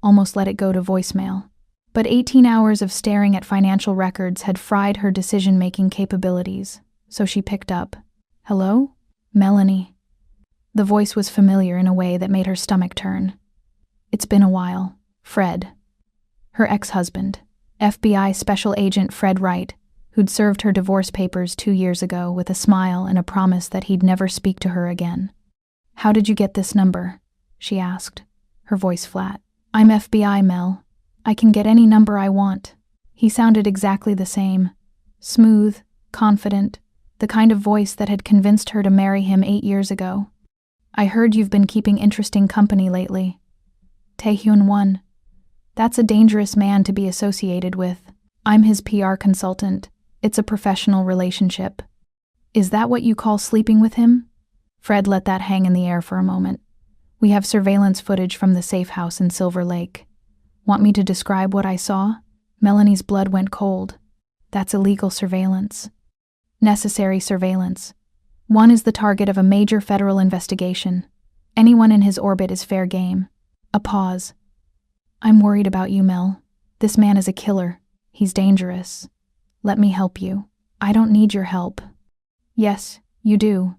almost let it go to voicemail. But 18 hours of staring at financial records had fried her decision-making capabilities, so she picked up. Hello? Melanie. The voice was familiar in a way that made her stomach turn. It's been a while. Fred. Her ex-husband, FBI Special Agent Fred Wright, who'd served her divorce papers 2 years ago with a smile and a promise that he'd never speak to her again. How did you get this number? She asked, her voice flat. I'm FBI, Mel. I can get any number I want. He sounded exactly the same. Smooth, confident, the kind of voice that had convinced her to marry him 8 years ago. I heard you've been keeping interesting company lately. Taehyun Won. That's a dangerous man to be associated with. I'm his PR consultant. It's a professional relationship. Is that what you call sleeping with him? Fred let that hang in the air for a moment. We have surveillance footage from the safe house in Silver Lake. Want me to describe what I saw? Melanie's blood went cold. That's illegal surveillance. Necessary surveillance. One is the target of a major federal investigation. Anyone in his orbit is fair game. A pause. I'm worried about you, Mel. This man is a killer. He's dangerous. Let me help you. I don't need your help. Yes, you do.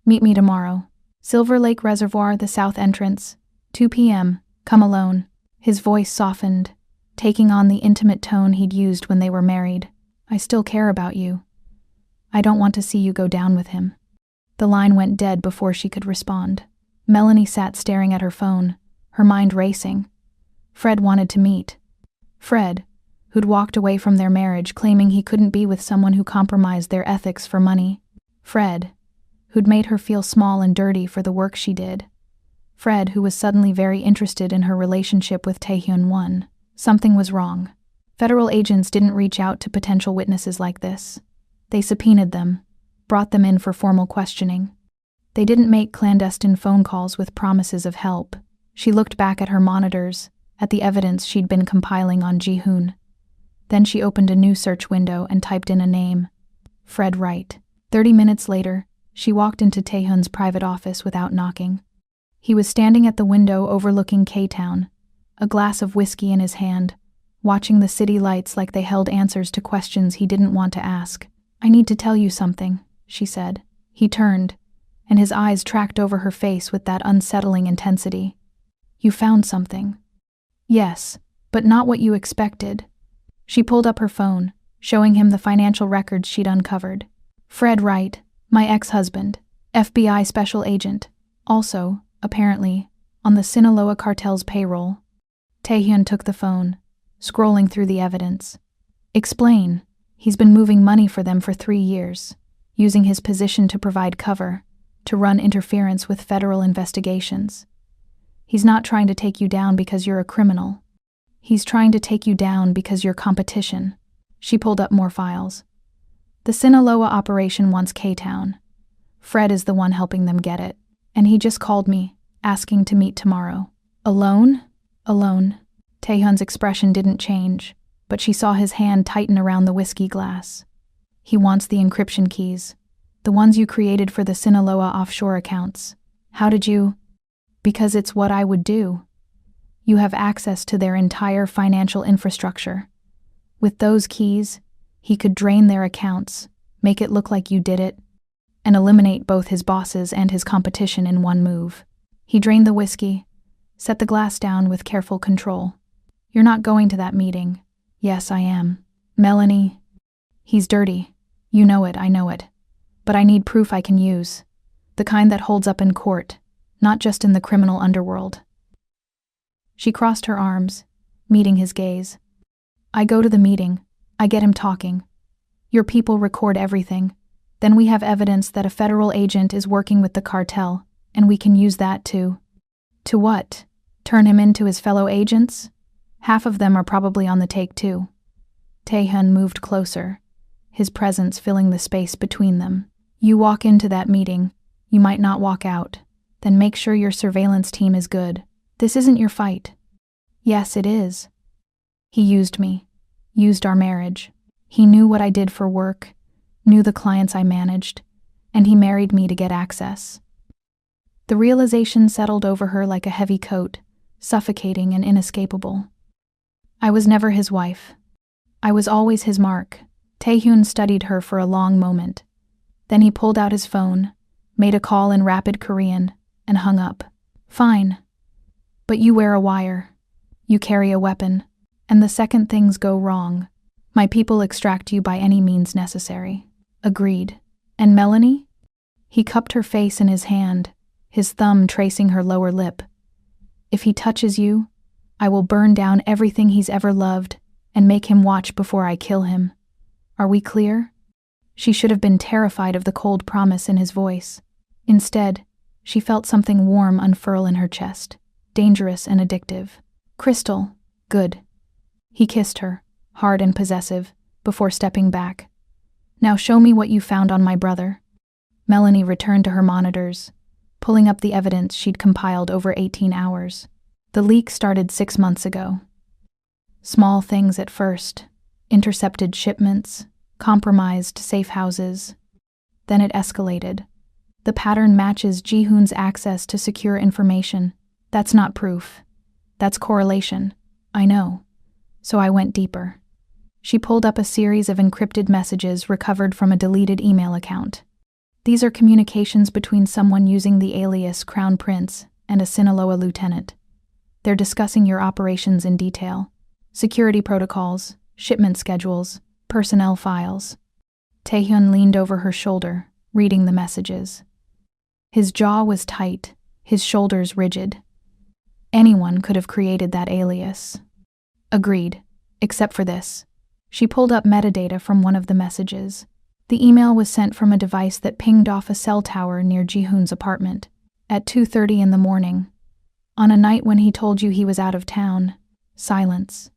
Meet me tomorrow. Silver Lake Reservoir, the south entrance. 2 p.m. Come alone. His voice softened, taking on the intimate tone he'd used when they were married. I still care about you. I don't want to see you go down with him. The line went dead before she could respond. Melanie sat staring at her phone, her mind racing. Fred wanted to meet. Fred, who'd walked away from their marriage claiming he couldn't be with someone who compromised their ethics for money. Fred, who'd made her feel small and dirty for the work she did. Fred, who was suddenly very interested in her relationship with Taehyun Won. Something was wrong. Federal agents didn't reach out to potential witnesses like this. They subpoenaed them, brought them in for formal questioning. They didn't make clandestine phone calls with promises of help. She looked back at her monitors, at the evidence she'd been compiling on Ji-hoon. Then she opened a new search window and typed in a name. Fred Wright. 30 minutes later, she walked into Taehyun's private office without knocking. He was standing at the window overlooking K-Town, a glass of whiskey in his hand, watching the city lights like they held answers to questions he didn't want to ask. I need to tell you something, she said. He turned, and his eyes tracked over her face with that unsettling intensity. You found something. Yes, but not what you expected. She pulled up her phone, showing him the financial records she'd uncovered. Fred Wright, my ex-husband, FBI special agent, also, apparently, on the Sinaloa cartel's payroll. Taehyun took the phone, scrolling through the evidence. Explain. He's been moving money for them for 3 years, using his position to provide cover, to run interference with federal investigations. He's not trying to take you down because you're a criminal. He's trying to take you down because you're competition. She pulled up more files. The Sinaloa operation wants K-Town. Fred is the one helping them get it, and he just called me, asking to meet tomorrow. Alone? Alone. Taehyun's expression didn't change, but she saw his hand tighten around the whiskey glass. He wants the encryption keys, the ones you created for the Sinaloa offshore accounts. How did you? Because it's what I would do. You have access to their entire financial infrastructure. With those keys, he could drain their accounts, make it look like you did it, and eliminate both his bosses and his competition in one move. He drained the whiskey, set the glass down with careful control. You're not going to that meeting. Yes, I am. Melanie. He's dirty. You know it, I know it. But I need proof I can use. The kind that holds up in court, not just in the criminal underworld. She crossed her arms, meeting his gaze. I go to the meeting. I get him talking. Your people record everything. Then we have evidence that a federal agent is working with the cartel, and we can use that to what? Turn him into his fellow agents? Half of them are probably on the take too. Taehyun moved closer, his presence filling the space between them. You walk into that meeting, you might not walk out. Then make sure your surveillance team is good. This isn't your fight. Yes, it is. He used me, used our marriage. He knew what I did for work, knew the clients I managed, and he married me to get access. The realization settled over her like a heavy coat, suffocating and inescapable. I was never his wife. I was always his mark. Taehyun studied her for a long moment. Then he pulled out his phone, made a call in rapid Korean, and hung up. Fine. But you wear a wire. You carry a weapon. And the second things go wrong, my people extract you by any means necessary. Agreed. And Melanie? He cupped her face in his hand, his thumb tracing her lower lip. If he touches you, I will burn down everything he's ever loved and make him watch before I kill him. Are we clear? She should have been terrified of the cold promise in his voice. Instead, she felt something warm unfurl in her chest, dangerous and addictive. Crystal, good. He kissed her, hard and possessive, before stepping back. Now show me what you found on my brother. Melanie returned to her monitors, pulling up the evidence she'd compiled over 18 hours. The leak started 6 months ago. Small things at first, intercepted shipments, compromised safe houses. Then it escalated. The pattern matches Ji-hoon's access to secure information. That's not proof. That's correlation. I know. So I went deeper. She pulled up a series of encrypted messages recovered from a deleted email account. These are communications between someone using the alias Crown Prince and a Sinaloa lieutenant. They're discussing your operations in detail. Security protocols, shipment schedules, personnel files. Taehyun leaned over her shoulder, reading the messages. His jaw was tight, his shoulders rigid. Anyone could have created that alias. Agreed, except for this. She pulled up metadata from one of the messages. The email was sent from a device that pinged off a cell tower near Ji-hoon's apartment at 2:30 in the morning. On a night when he told you he was out of town. Silence.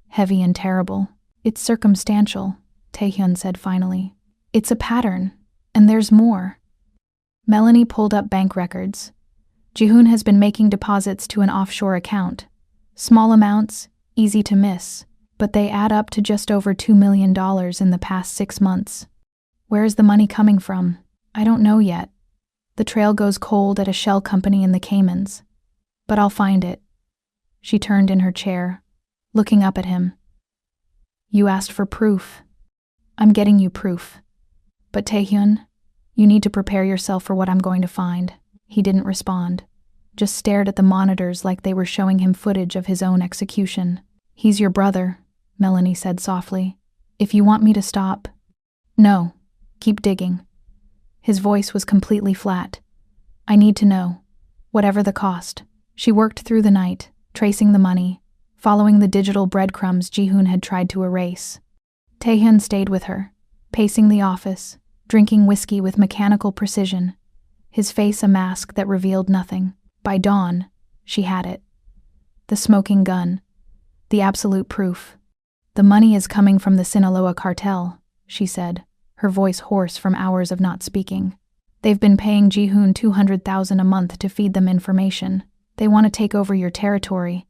Heavy and terrible. It's circumstantial, Taehyun said finally. It's a pattern, and there's more. Melanie pulled up bank records. Ji-hoon has been making deposits to an offshore account. Small amounts, easy to miss, but they add up to just over $2 million in the past 6 months. Where's the money coming from? I don't know yet. The trail goes cold at a shell company in the Caymans. But I'll find it. She turned in her chair, looking up at him. You asked for proof. I'm getting you proof. But Taehyun, You need to prepare yourself for what I'm going to find." He didn't respond, just stared at the monitors like they were showing him footage of his own execution. "He's your brother," Melanie said softly. "If you want me to stop—" "No, keep digging." His voice was completely flat. "I need to know, whatever the cost." She worked through the night, tracing the money, following the digital breadcrumbs Ji-hoon had tried to erase. Tae-hyun stayed with her, pacing the office, drinking whiskey with mechanical precision, his face a mask that revealed nothing. By dawn, she had it. The smoking gun. The absolute proof. "The money is coming from the Sinaloa cartel," she said, her voice hoarse from hours of not speaking. "They've been paying Ji-hoon $200,000 a month to feed them information. They want to take over your territory,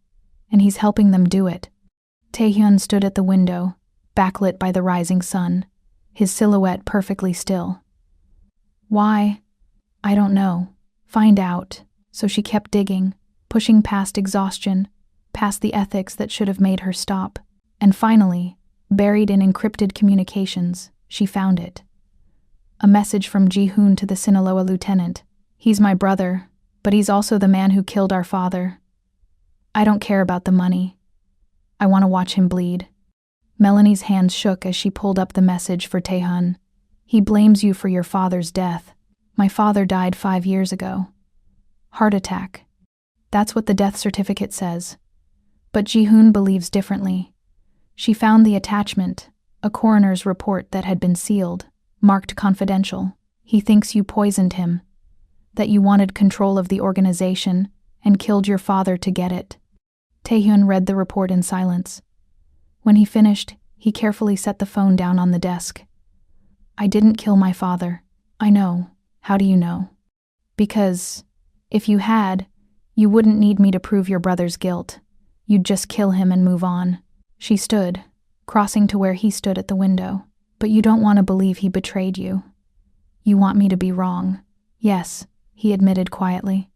and he's helping them do it." Tae-hyun stood at the window, backlit by the rising sun, his silhouette perfectly still. "Why? I don't know. Find out." So she kept digging, pushing past exhaustion, past the ethics that should have made her stop. And finally, buried in encrypted communications, she found it. A message from Ji-hoon to the Sinaloa lieutenant. "He's my brother, but he's also the man who killed our father. I don't care about the money. I want to watch him bleed." Melanie's hands shook as she pulled up the message for Tae-hyun. "He blames you for your father's death. My father died 5 years ago. Heart attack. That's what the death certificate says. But Ji-hoon believes differently. She found the attachment, a coroner's report that had been sealed, marked confidential. He thinks you poisoned him, that you wanted control of the organization and killed your father to get it." Tae-hyun read the report in silence. When he finished, he carefully set the phone down on the desk. "I didn't kill my father. I know." "How do you know?" "Because if you had, you wouldn't need me to prove your brother's guilt. You'd just kill him and move on." She stood, crossing to where he stood at the window. "But you don't want to believe he betrayed you. You want me to be wrong." "Yes," he admitted quietly.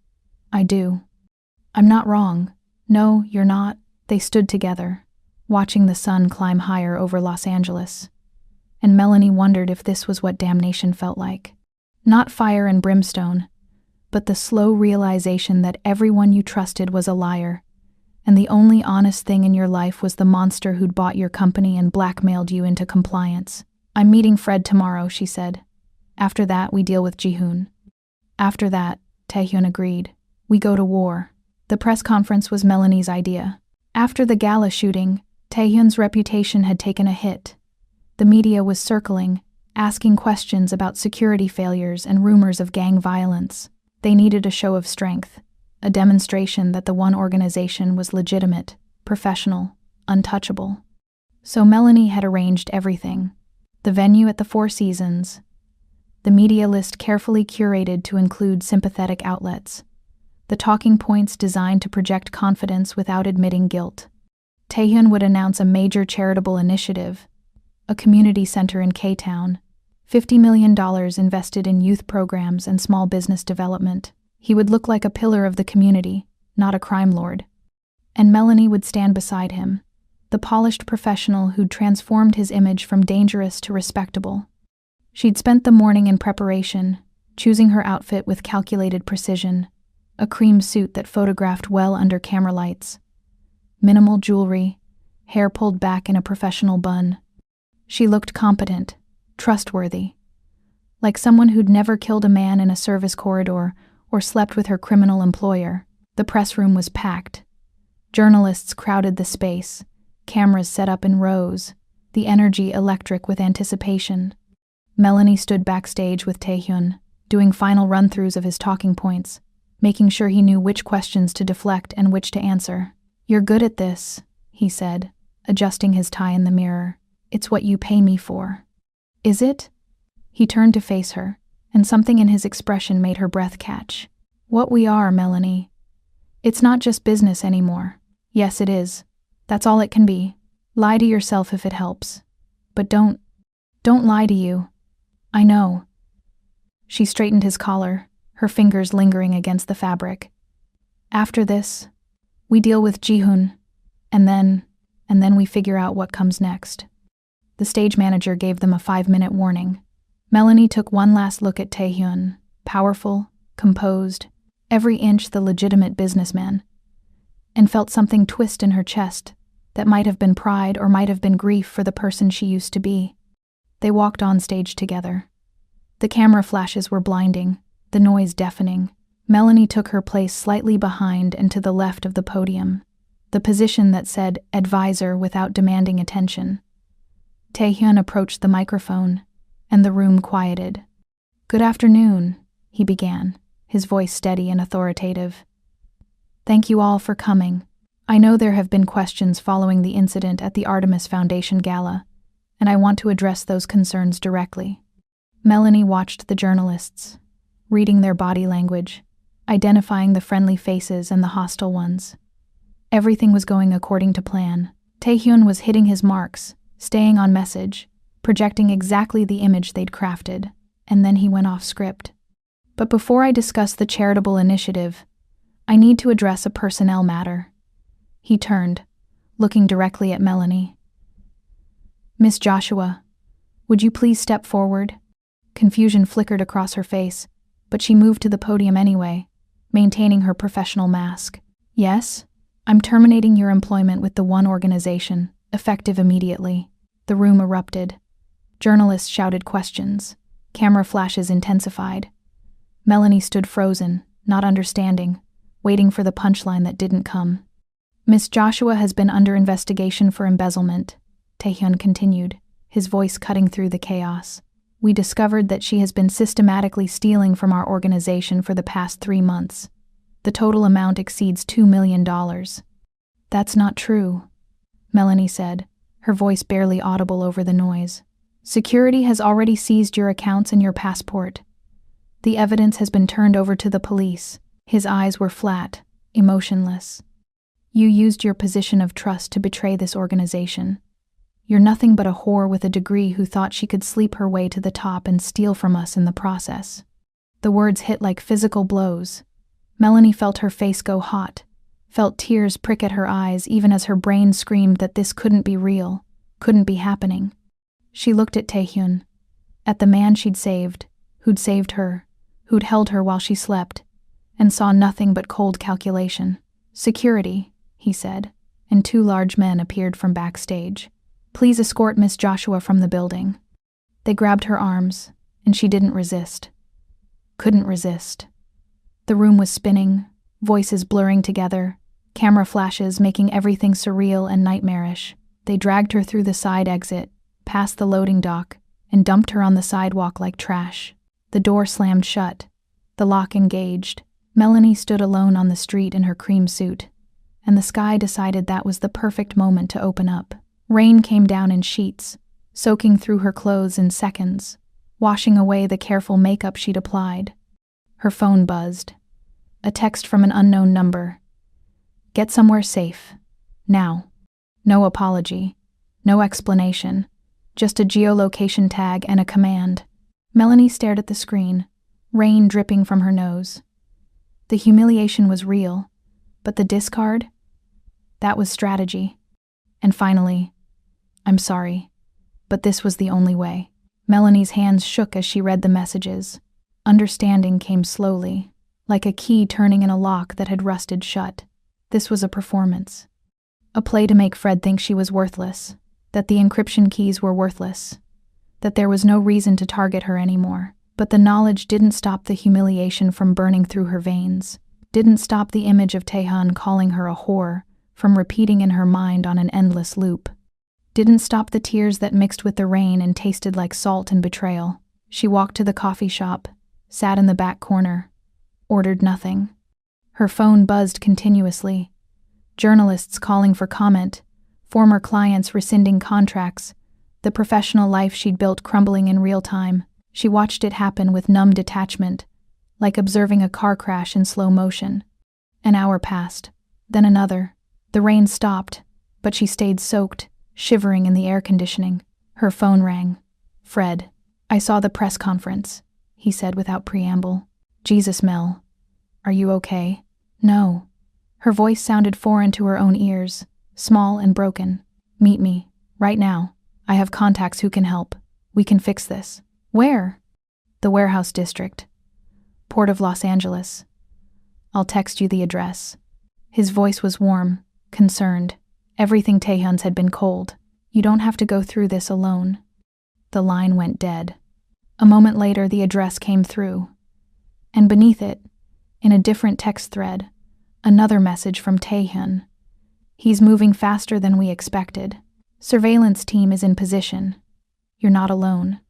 "I do." "I'm not wrong." "No, you're not." They stood together, watching the sun climb higher over Los Angeles. And Melanie wondered if this was what damnation felt like. Not fire and brimstone, but the slow realization that everyone you trusted was a liar, and the only honest thing in your life was the monster who'd bought your company and blackmailed you into compliance. "I'm meeting Fred tomorrow," she said. "After that, we deal with Ji-hoon." "After that," Tae-hyun agreed, "we go to war." The press conference was Melanie's idea. After the gala shooting, Tae-hyun's reputation had taken a hit. The media was circling, asking questions about security failures and rumors of gang violence. They needed a show of strength, a demonstration that the one organization was legitimate, professional, untouchable. So Melanie had arranged everything. The venue at the Four Seasons, the media list carefully curated to include sympathetic outlets, the talking points designed to project confidence without admitting guilt. Tae-hyun would announce a major charitable initiative, a community center in K-Town, $50 million invested in youth programs and small business development. He would look like a pillar of the community, not a crime lord. And Melanie would stand beside him, the polished professional who'd transformed his image from dangerous to respectable. She'd spent the morning in preparation, choosing her outfit with calculated precision, a cream suit that photographed well under camera lights, minimal jewelry, hair pulled back in a professional bun. She looked competent, trustworthy, like someone who'd never killed a man in a service corridor or slept with her criminal employer. The press room was packed. Journalists crowded the space, cameras set up in rows, the energy electric with anticipation. Melanie stood backstage with Tae-hyun, doing final run-throughs of his talking points, making sure he knew which questions to deflect and which to answer. "You're good at this," he said, adjusting his tie in the mirror. "It's what you pay me for." "Is it?" He turned to face her, and something in his expression made her breath catch. "What we are, Melanie. It's not just business anymore." "Yes, it is. That's all it can be. Lie to yourself if it helps. But don't lie to you. I know." She straightened his collar, her fingers lingering against the fabric. "After this, we deal with Ji-hoon, and then we figure out what comes next." The stage manager gave them a 5-minute warning. Melanie took one last look at Taehyun, powerful, composed, every inch the legitimate businessman, and felt something twist in her chest that might have been pride or might have been grief for the person she used to be. They walked on stage together. The camera flashes were blinding, the noise deafening. Melanie took her place slightly behind and to the left of the podium, the position that said advisor without demanding attention. Taehyun approached the microphone, and the room quieted. "Good afternoon," he began, his voice steady and authoritative. "Thank you all for coming. I know there have been questions following the incident at the Artemis Foundation Gala, and I want to address those concerns directly." Melanie watched the journalists, reading their body language, identifying the friendly faces and the hostile ones. Everything was going according to plan. Taehyun was hitting his marks, staying on message, projecting exactly the image they'd crafted, and then he went off script. "But before I discuss the charitable initiative, I need to address a personnel matter." He turned, looking directly at Melanie. "Miss Joshua, would you please step forward?" Confusion flickered across her face, but she moved to the podium anyway, maintaining her professional mask. "Yes, I'm terminating your employment with the one organization, effective immediately." The room erupted. Journalists shouted questions. Camera flashes intensified. Melanie stood frozen, not understanding, waiting for the punchline that didn't come. "Miss Joshua has been under investigation for embezzlement," Taehyun continued, his voice cutting through the chaos. "We discovered that she has been systematically stealing from our organization for the past 3 months. The total amount exceeds $2 million. "That's not true," Melanie said, her voice barely audible over the noise. "Security has already seized your accounts and your passport. The evidence has been turned over to the police." His eyes were flat, emotionless. "You used your position of trust to betray this organization. You're nothing but a whore with a degree who thought she could sleep her way to the top and steal from us in the process." The words hit like physical blows. Melanie felt her face go hot, felt tears prick at her eyes even as her brain screamed that this couldn't be real, couldn't be happening. She looked at Taehyun, at the man she'd saved, who'd saved her, who'd held her while she slept, and saw nothing but cold calculation. "Security," he said, and 2 large men appeared from backstage. "Please escort Miss Joshua from the building." They grabbed her arms, and she didn't resist. Couldn't resist. The room was spinning, voices blurring together, camera flashes making everything surreal and nightmarish. They dragged her through the side exit, past the loading dock, and dumped her on the sidewalk like trash. The door slammed shut, the lock engaged. Melanie stood alone on the street in her cream suit, and the sky decided that was the perfect moment to open up. Rain came down in sheets, soaking through her clothes in seconds, washing away the careful makeup she'd applied. Her phone buzzed. A text from an unknown number. "Get somewhere safe. Now." No apology. No explanation. Just a geolocation tag and a command. Melanie stared at the screen, rain dripping from her nose. The humiliation was real, but the discard? That was strategy. And finally, "I'm sorry, but this was the only way." Melanie's hands shook as she read the messages. Understanding came slowly, like a key turning in a lock that had rusted shut. This was a performance. A play to make Fred think she was worthless, that the encryption keys were worthless, that there was no reason to target her anymore. But the knowledge didn't stop the humiliation from burning through her veins, didn't stop the image of Taehyun calling her a whore from repeating in her mind on an endless loop, didn't stop the tears that mixed with the rain and tasted like salt and betrayal. She walked to the coffee shop, sat in the back corner, ordered nothing. Her phone buzzed continuously. Journalists calling for comment, former clients rescinding contracts, the professional life she'd built crumbling in real time. She watched it happen with numb detachment, like observing a car crash in slow motion. An hour passed, then another. The rain stopped, but she stayed soaked, shivering in the air conditioning. Her phone rang. "Fred, I saw the press conference," he said without preamble. "Jesus, Mel. Are you okay?" "No." Her voice sounded foreign to her own ears, small and broken. "Meet me, right now. I have contacts who can help. We can fix this." "Where?" The Warehouse District. Port of Los Angeles. I'll text you the address. His voice was warm, concerned. Everything Taehyun's had been cold. You don't have to go through this alone. The line went dead. A moment later, the address came through. And beneath it, in a different text thread, another message from Taehyun. He's moving faster than we expected. Surveillance team is in position. You're not alone.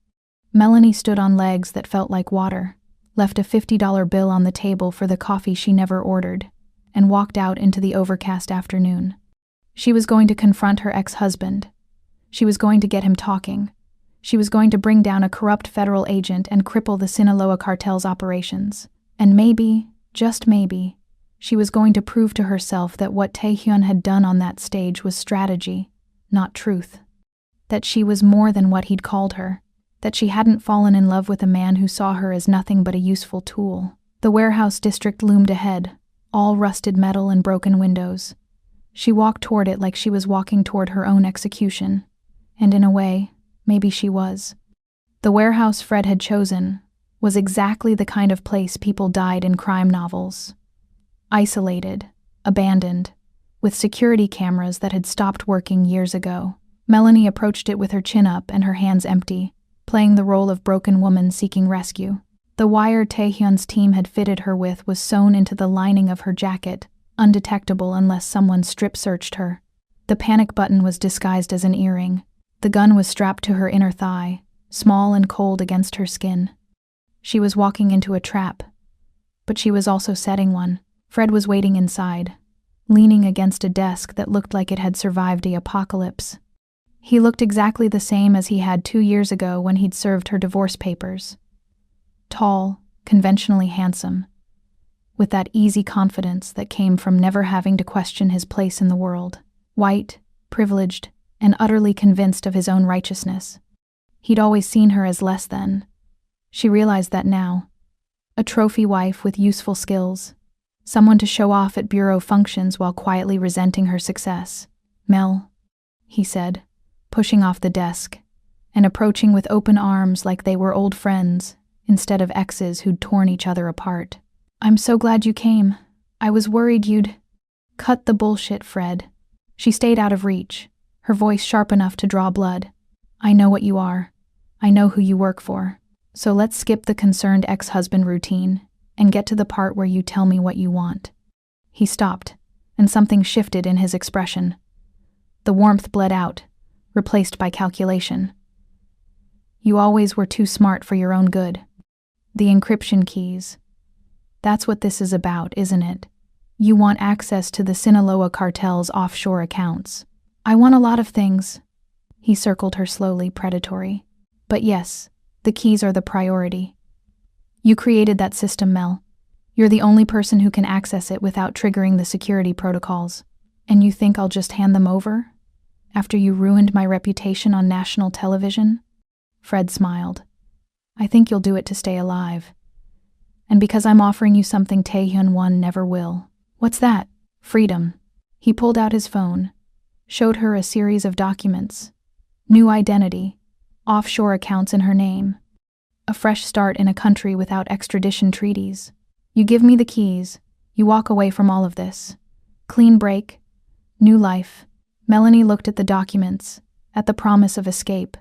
Melanie stood on legs that felt like water, left a $50 bill on the table for the coffee she never ordered, and walked out into the overcast afternoon. She was going to confront her ex-husband. She was going to get him talking. She was going to bring down a corrupt federal agent and cripple the Sinaloa cartel's operations. And maybe, just maybe, she was going to prove to herself that what Taehyun had done on that stage was strategy, not truth. That she was more than what he'd called her. That she hadn't fallen in love with a man who saw her as nothing but a useful tool. The warehouse district loomed ahead, all rusted metal and broken windows. She walked toward it like she was walking toward her own execution. And in a way, maybe she was. The warehouse Fred had chosen was exactly the kind of place people died in crime novels. Isolated, abandoned, with security cameras that had stopped working years ago. Melanie approached it with her chin up and her hands empty, playing the role of broken woman seeking rescue. The wire Taehyun's team had fitted her with was sewn into the lining of her jacket, undetectable unless someone strip-searched her. The panic button was disguised as an earring. The gun was strapped to her inner thigh, small and cold against her skin. She was walking into a trap, but she was also setting one. Fred was waiting inside, leaning against a desk that looked like it had survived the apocalypse. He looked exactly the same as he had 2 years ago when he'd served her divorce papers. Tall, conventionally handsome, with that easy confidence that came from never having to question his place in the world. White, privileged, and utterly convinced of his own righteousness. He'd always seen her as less than. She realized that now. A trophy wife with useful skills. Someone to show off at bureau functions while quietly resenting her success. Mel, he said, pushing off the desk, and approaching with open arms like they were old friends, instead of exes who'd torn each other apart. I'm so glad you came. I was worried you'd... Cut the bullshit, Fred. She stayed out of reach, her voice sharp enough to draw blood. I know what you are. I know who you work for. So let's skip the concerned ex-husband routine and get to the part where you tell me what you want. He stopped, and something shifted in his expression. The warmth bled out, replaced by calculation. You always were too smart for your own good. The encryption keys. That's what this is about, isn't it? You want access to the Sinaloa cartel's offshore accounts. I want a lot of things. He circled her slowly, predatory. But yes, the keys are the priority. You created that system, Mel. You're the only person who can access it without triggering the security protocols. And you think I'll just hand them over? After you ruined my reputation on national television? Fred smiled. I think you'll do it to stay alive. And because I'm offering you something Taehyun never will. What's that? Freedom. He pulled out his phone, showed her a series of documents. New identity, offshore accounts in her name. A fresh start in a country without extradition treaties. You give me the keys, you walk away from all of this. Clean break, new life. Melanie looked at the documents, at the promise of escape,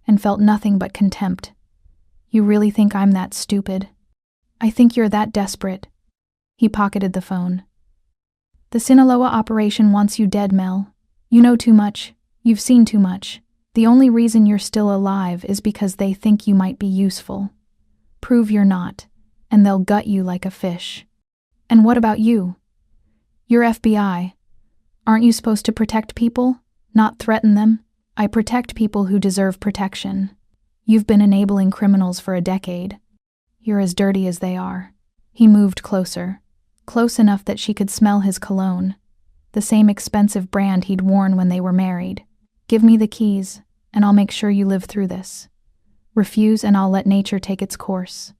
and felt nothing but contempt. You really think I'm that stupid? I think you're that desperate. He pocketed the phone. The Sinaloa operation wants you dead, Mel. You know too much. You've seen too much. The only reason you're still alive is because they think you might be useful. Prove you're not, and they'll gut you like a fish. And what about you? You're FBI. Aren't you supposed to protect people, not threaten them? I protect people who deserve protection. You've been enabling criminals for a decade. You're as dirty as they are. He moved closer, close enough that she could smell his cologne, the same expensive brand he'd worn when they were married. Give me the keys, and I'll make sure you live through this. Refuse and I'll let nature take its course.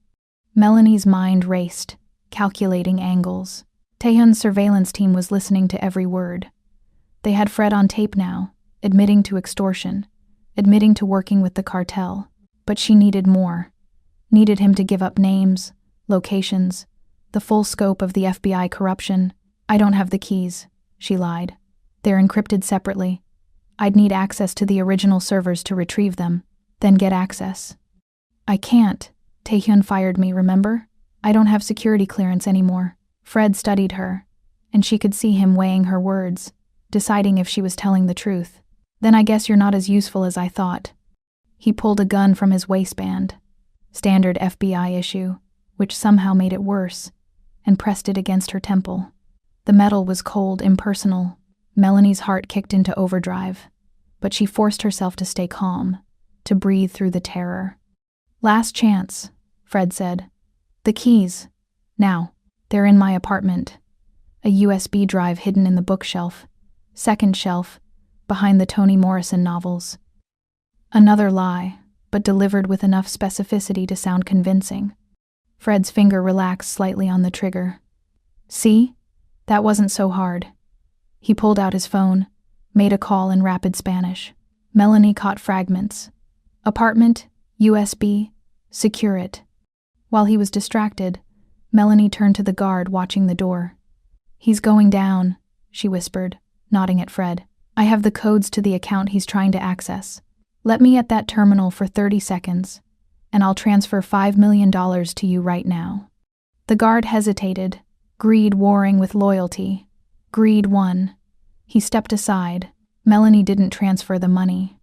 Melanie's mind raced, calculating angles. Taehyun's surveillance team was listening to every word. They had Fred on tape now, admitting to extortion, admitting to working with the cartel. But she needed more. needed him to give up names, locations, the full scope of the FBI corruption. "I don't have the keys," she lied. "They're encrypted separately. I'd need access to the original servers to retrieve them, then get access." "I can't. Taehyun fired me, remember? I don't have security clearance anymore." Fred studied her, and she could see him weighing her words, deciding if she was telling the truth. "Then I guess you're not as useful as I thought." He pulled a gun from his waistband, standard FBI issue, which somehow made it worse, and pressed it against her temple. The metal was cold, impersonal. Melanie's heart kicked into overdrive, but she forced herself to stay calm, to breathe through the terror. "Last chance," Fred said. "The keys. Now. They're in my apartment." A USB drive hidden in the bookshelf. Second shelf, behind the Toni Morrison novels. Another lie, but delivered with enough specificity to sound convincing. Fred's finger relaxed slightly on the trigger. "See? That wasn't so hard." He pulled out his phone, made a call in rapid Spanish. Melanie caught fragments. "Apartment, USB, secure it." While he was distracted, Melanie turned to the guard watching the door. "He's going down," she whispered, nodding at Fred. "I have the codes to the account he's trying to access. Let me at that terminal for 30 seconds, and I'll transfer $5 million to you right now." The guard hesitated, greed warring with loyalty. Greed won. He stepped aside. Melanie didn't transfer the money.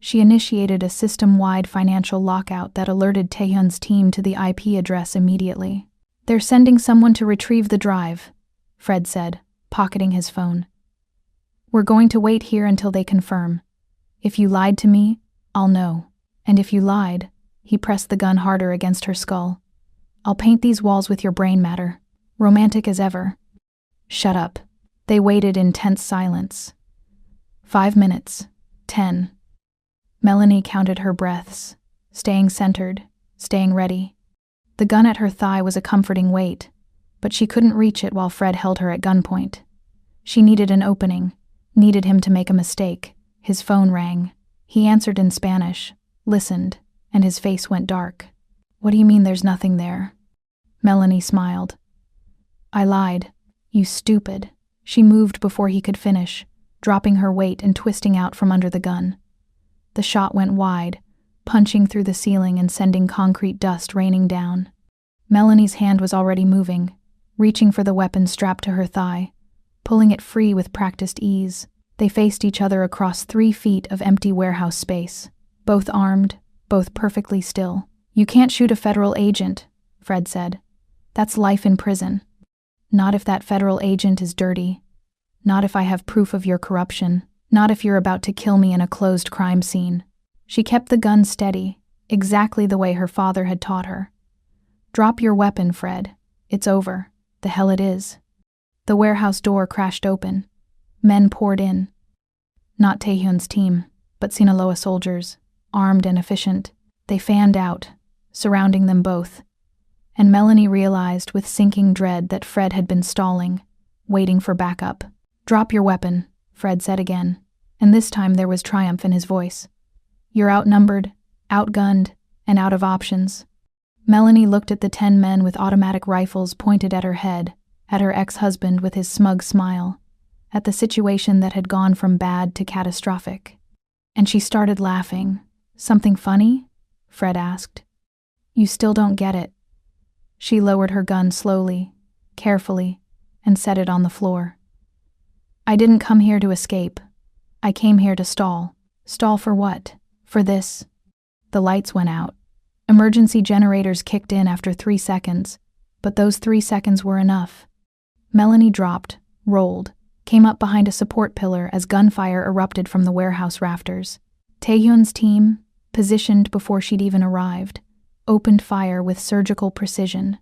She initiated a system-wide financial lockout that alerted Taehyun's team to the IP address immediately. "They're sending someone to retrieve the drive," Fred said, pocketing his phone. "We're going to wait here until they confirm. If you lied to me, I'll know. And if you lied," he pressed the gun harder against her skull, "I'll paint these walls with your brain matter. Romantic as ever." "Shut up." They waited in tense silence. 5 minutes. 10. Melanie counted her breaths, staying centered, staying ready. The gun at her thigh was a comforting weight, but she couldn't reach it while Fred held her at gunpoint. She needed an opening, needed him to make a mistake. His phone rang. He answered in Spanish, listened, and his face went dark. "What do you mean there's nothing there?" Melanie smiled. "I lied. You stupid." She moved before he could finish, dropping her weight and twisting out from under the gun. The shot went wide, punching through the ceiling and sending concrete dust raining down. Melanie's hand was already moving, reaching for the weapon strapped to her thigh, pulling it free with practiced ease. They faced each other across 3 feet of empty warehouse space, both armed, both perfectly still. "You can't shoot a federal agent," Fred said. "That's life in prison." "Not if that federal agent is dirty. Not if I have proof of your corruption. Not if you're about to kill me in a closed crime scene." She kept the gun steady, exactly the way her father had taught her. "Drop your weapon, Fred. It's over. The hell it is." The warehouse door crashed open. Men poured in. Not Taehyun's team, but Sinaloa soldiers, armed and efficient. They fanned out, surrounding them both. And Melanie realized with sinking dread that Fred had been stalling, waiting for backup. "Drop your weapon," Fred said again, and this time there was triumph in his voice. "You're outnumbered, outgunned, and out of options." Melanie looked at the 10 men with automatic rifles pointed at her head, at her ex-husband with his smug smile, at the situation that had gone from bad to catastrophic. And she started laughing. "Something funny?" Fred asked. "You still don't get it." She lowered her gun slowly, carefully, and set it on the floor. "I didn't come here to escape. I came here to stall." "Stall for what?" "For this." The lights went out. Emergency generators kicked in after 3 seconds, but those 3 seconds were enough. Melanie dropped, rolled, came up behind a support pillar as gunfire erupted from the warehouse rafters. Taehyun's team, positioned before she'd even arrived, opened fire with surgical precision.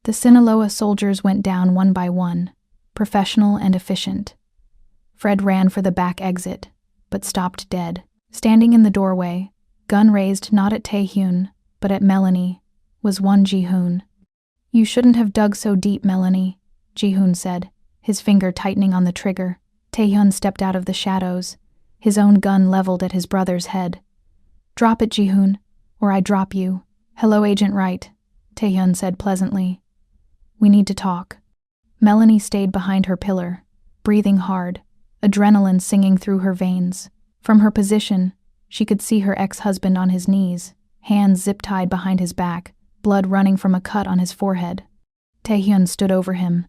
The Sinaloa soldiers went down one by one, professional and efficient. Fred ran for the back exit, but stopped dead. Standing in the doorway, gun raised not at Taehyun, but at Melanie, was one Ji-hoon. "You shouldn't have dug so deep, Melanie," Ji-hoon said, his finger tightening on the trigger. Taehyun stepped out of the shadows, his own gun leveled at his brother's head. "Drop it, Ji-hoon, or I drop you," "Hello, Agent Wright," Taehyun said pleasantly. "We need to talk." Melanie stayed behind her pillar, breathing hard, adrenaline singing through her veins. From her position, she could see her ex-husband on his knees, hands zip-tied behind his back, blood running from a cut on his forehead. Taehyun stood over him,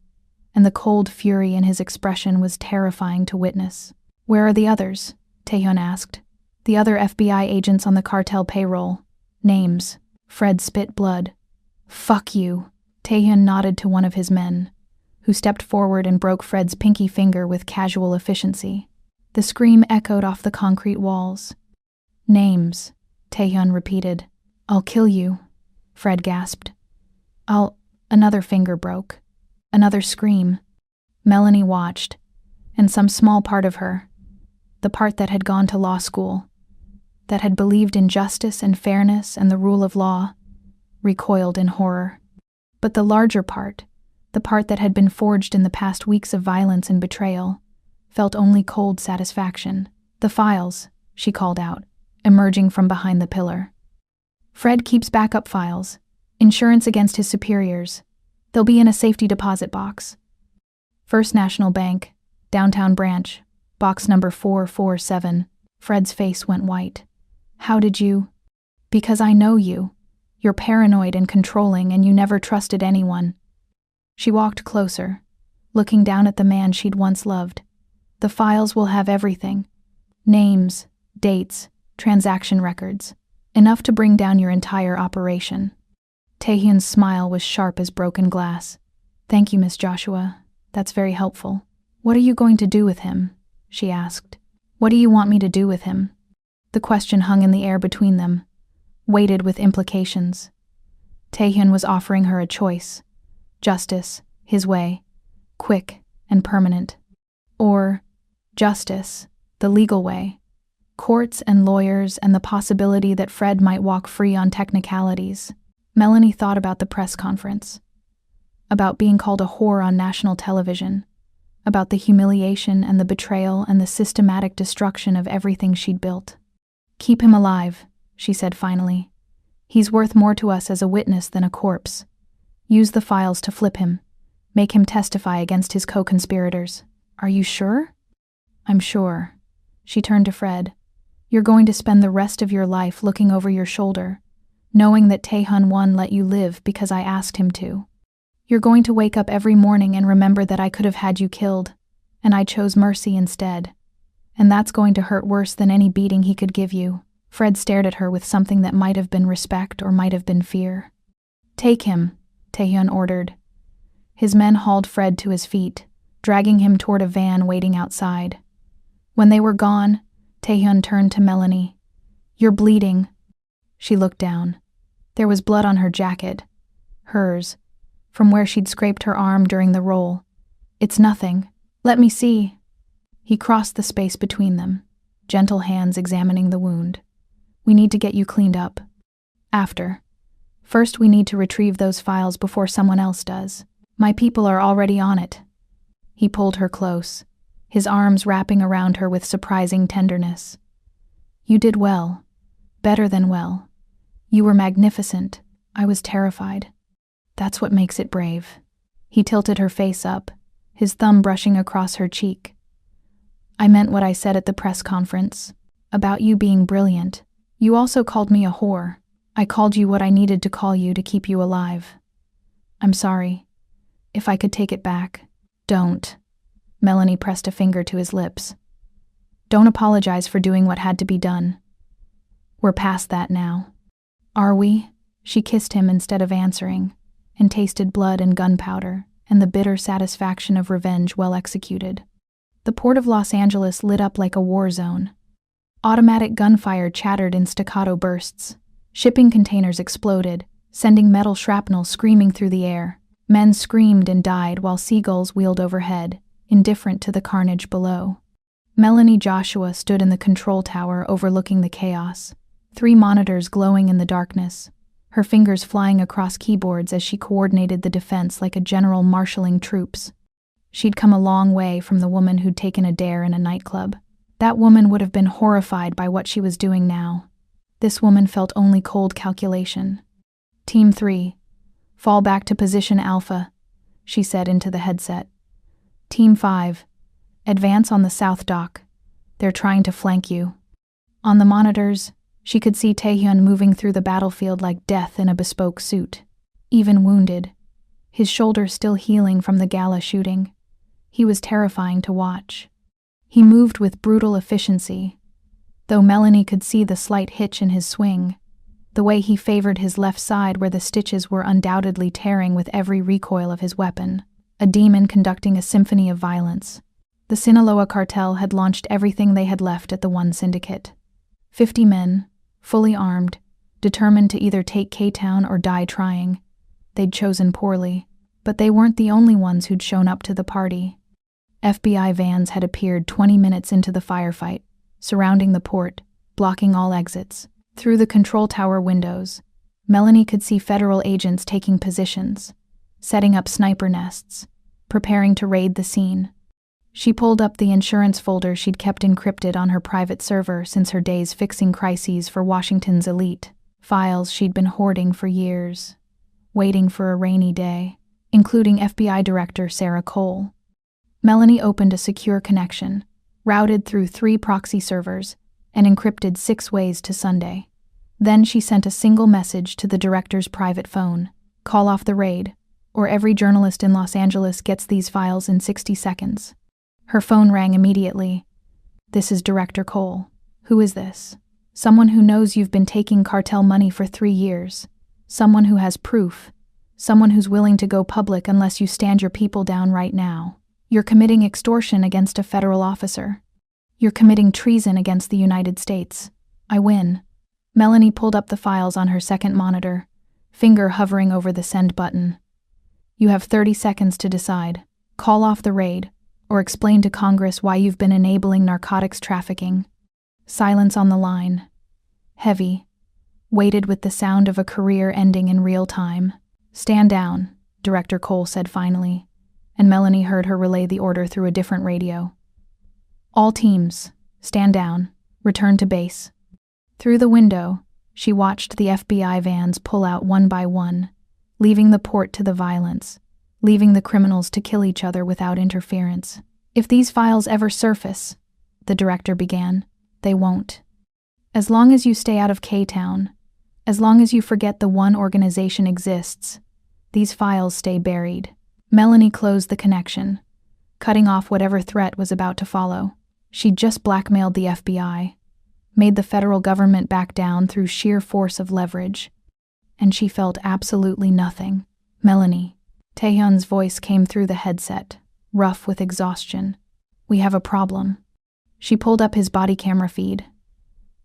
and the cold fury in his expression was terrifying to witness. "Where are the others?" Taehyun asked. "The other FBI agents on the cartel payroll. Names." Fred spit blood. "Fuck you." Taehyun nodded to one of his men, who stepped forward and broke Fred's pinky finger with casual efficiency. The scream echoed off the concrete walls. "Names," Taehyun repeated. "I'll kill you," Fred gasped. Another finger broke. Another scream. Melanie watched, and some small part of her, the part that had gone to law school, that had believed in justice and fairness and the rule of law, recoiled in horror. But the larger part, the part that had been forged in the past weeks of violence and betrayal, felt only cold satisfaction. "The files," she called out, emerging from behind the pillar. "Fred keeps backup files, insurance against his superiors. They'll be in a safety deposit box. First National Bank, downtown branch, box number 447. Fred's face went white. "How did you?" "Because I know you. You're paranoid and controlling, and you never trusted anyone." She walked closer, looking down at the man she'd once loved. "The files will have everything. Names, dates, transaction records. Enough to bring down your entire operation." Taehyun's smile was sharp as broken glass. "Thank you, Miss Joshua. That's very helpful." "What are you going to do with him?" she asked. "What do you want me to do with him?" The question hung in the air between them, weighted with implications. Taehyun was offering her a choice. Justice, his way, quick and permanent. Or justice, the legal way. Courts and lawyers and the possibility that Fred might walk free on technicalities. Melanie thought about the press conference, about being called a whore on national television, about the humiliation and the betrayal and the systematic destruction of everything she'd built. "Keep him alive," she said finally. "He's worth more to us as a witness than a corpse. Use the files to flip him. Make him testify against his co-conspirators." "Are you sure?" "I'm sure." She turned to Fred. "You're going to spend the rest of your life looking over your shoulder, knowing that Taehyun 1 let you live because I asked him to. You're going to wake up every morning and remember that I could have had you killed, and I chose mercy instead. And that's going to hurt worse than any beating he could give you." Fred stared at her with something that might have been respect or might have been fear. "Take him," Taehyun ordered. His men hauled Fred to his feet, dragging him toward a van waiting outside. When they were gone, Taehyun turned to Melanie. "You're bleeding." She looked down. There was blood on her jacket. Hers, from where she'd scraped her arm during the roll. "It's nothing. Let me see." He crossed the space between them, gentle hands examining the wound. "We need to get you cleaned up. After. First, we need to retrieve those files before someone else does. My people are already on it." He pulled her close, his arms wrapping around her with surprising tenderness. "You did well. Better than well. You were magnificent. I was terrified. That's what makes it brave." He tilted her face up, his thumb brushing across her cheek. "I meant what I said at the press conference, about you being brilliant. You also called me a whore. I called you what I needed to call you to keep you alive. I'm sorry. If I could take it back." "Don't." Melanie pressed a finger to his lips. "Don't apologize for doing what had to be done. We're past that now." "Are we?" She kissed him instead of answering, and tasted blood and gunpowder, and the bitter satisfaction of revenge well executed. The port of Los Angeles lit up like a war zone. Automatic gunfire chattered in staccato bursts. Shipping containers exploded, sending metal shrapnel screaming through the air. Men screamed and died while seagulls wheeled overhead, indifferent to the carnage below. Melanie Joshua stood in the control tower overlooking the chaos, 3 monitors glowing in the darkness, her fingers flying across keyboards as she coordinated the defense like a general marshalling troops. She'd come a long way from the woman who'd taken a dare in a nightclub. That woman would have been horrified by what she was doing now. This woman felt only cold calculation. Team 3, fall back to position Alpha, she said into the headset. Team 5, advance on the south dock. They're trying to flank you. On the monitors, she could see Taehyun moving through the battlefield like death in a bespoke suit. Even wounded, his shoulder still healing from the gala shooting, he was terrifying to watch. He moved with brutal efficiency, though Melanie could see the slight hitch in his swing, the way he favored his left side where the stitches were undoubtedly tearing with every recoil of his weapon, a demon conducting a symphony of violence. The Sinaloa cartel had launched everything they had left at the One Syndicate. 50 men, fully armed, determined to either take K-Town or die trying. They'd chosen poorly, but they weren't the only ones who'd shown up to the party. FBI vans had appeared 20 minutes into the firefight, surrounding the port, blocking all exits. Through the control tower windows, Melanie could see federal agents taking positions, setting up sniper nests, preparing to raid the scene. She pulled up the insurance folder she'd kept encrypted on her private server since her days fixing crises for Washington's elite, files she'd been hoarding for years, waiting for a rainy day, including FBI Director Sarah Cole. Melanie opened a secure connection, routed through 3 proxy servers, and encrypted 6 ways to Sunday. Then she sent a single message to the director's private phone: call off the raid, or every journalist in Los Angeles gets these files in 60 seconds. Her phone rang immediately. This is Director Cole. Who is this? Someone who knows you've been taking cartel money for 3 years. Someone who has proof. Someone who's willing to go public unless you stand your people down right now. You're committing extortion against a federal officer. You're committing treason against the United States. I win. Melanie pulled up the files on her second monitor, finger hovering over the send button. You have 30 seconds to decide. Call off the raid, or explain to Congress why you've been enabling narcotics trafficking. Silence on the line. Heavy, weighted with the sound of a career ending in real time. Stand down, Director Cole said finally, and Melanie heard her relay the order through a different radio. All teams, stand down, return to base. Through the window, she watched the FBI vans pull out one by one, leaving the port to the violence, leaving the criminals to kill each other without interference. If these files ever surface, the director began, they won't. As long as you stay out of K-Town, as long as you forget the one organization exists, these files stay buried. Melanie closed the connection, cutting off whatever threat was about to follow. She'd just blackmailed the FBI, made the federal government back down through sheer force of leverage, and she felt absolutely nothing. Melanie. Taehyun's voice came through the headset, rough with exhaustion. We have a problem. She pulled up his body camera feed.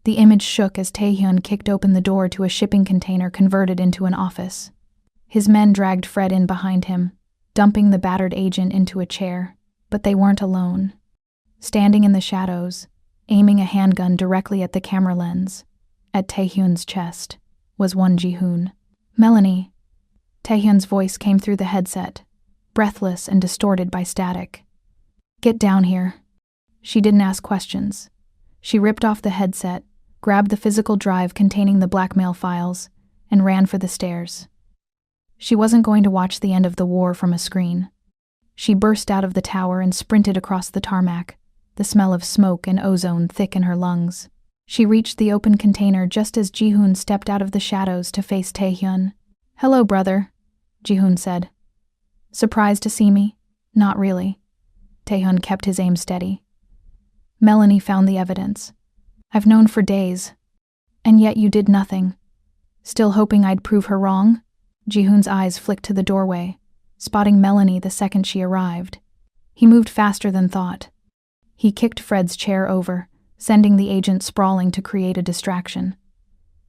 The image shook as Taehyun kicked open the door to a shipping container converted into an office. His men dragged Fred in behind him, dumping the battered agent into a chair, but they weren't alone. Standing in the shadows, aiming a handgun directly at the camera lens, at Taehyun's chest, was one Ji-hoon. Melanie. Taehyun's voice came through the headset, breathless and distorted by static. Get down here. She didn't ask questions. She ripped off the headset, grabbed the physical drive containing the blackmail files, and ran for the stairs. She wasn't going to watch the end of the war from a screen. She burst out of the tower and sprinted across the tarmac, the smell of smoke and ozone thick in her lungs. She reached the open container just as Ji-hoon stepped out of the shadows to face Taehyun. Hello, brother, Ji-hoon said. Surprised to see me? Not really. Taehyun kept his aim steady. Melanie found the evidence. I've known for days. And yet you did nothing. Still hoping I'd prove her wrong? Ji-hoon's eyes flicked to the doorway, spotting Melanie the second she arrived. He moved faster than thought. He kicked Fred's chair over, sending the agent sprawling to create a distraction.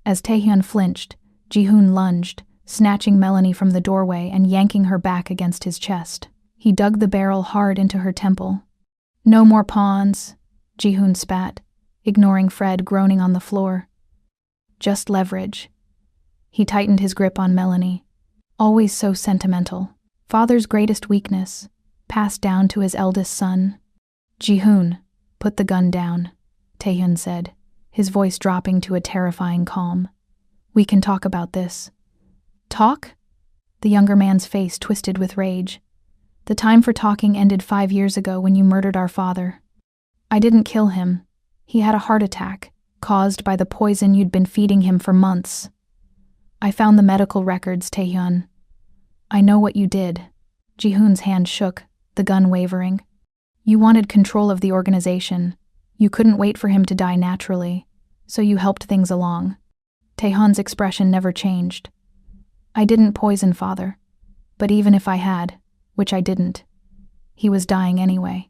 As Taehyun flinched, Ji-hoon lunged, snatching Melanie from the doorway and yanking her back against his chest. He dug the barrel hard into her temple. No more pawns, Ji-hoon spat, ignoring Fred groaning on the floor. Just leverage. He tightened his grip on Melanie. Always so sentimental. Father's greatest weakness, passed down to his eldest son. Ji-hoon, put the gun down, Taehyun said, his voice dropping to a terrifying calm. We can talk about this. Talk? The younger man's face twisted with rage. The time for talking ended 5 years ago when you murdered our father. I didn't kill him. He had a heart attack, caused by the poison you'd been feeding him for months. I found the medical records, Taehyun. I know what you did. Ji-hoon's hand shook, the gun wavering. You wanted control of the organization. You couldn't wait for him to die naturally, so you helped things along. Taehyun's expression never changed. I didn't poison father, but even if I had, which I didn't, he was dying anyway.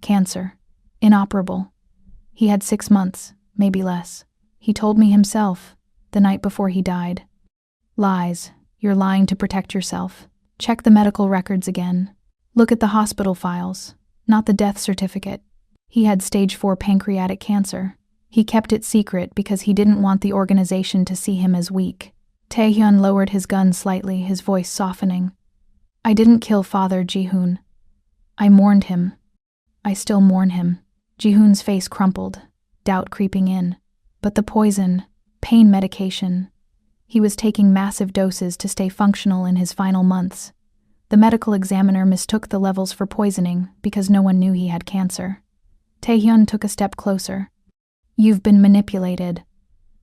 Cancer. Inoperable. He had 6 months, maybe less. He told me himself, the night before he died. Lies. You're lying to protect yourself. Check the medical records again. Look at the hospital files, not the death certificate. He had stage 4 pancreatic cancer. He kept it secret because he didn't want the organization to see him as weak. Taehyun lowered his gun slightly, his voice softening. I didn't kill Father Ji-hoon. I mourned him. I still mourn him. Ji-hoon's face crumpled, doubt creeping in. But the poison, pain medication. He was taking massive doses to stay functional in his final months. The medical examiner mistook the levels for poisoning because no one knew he had cancer. Taehyun took a step closer. You've been manipulated.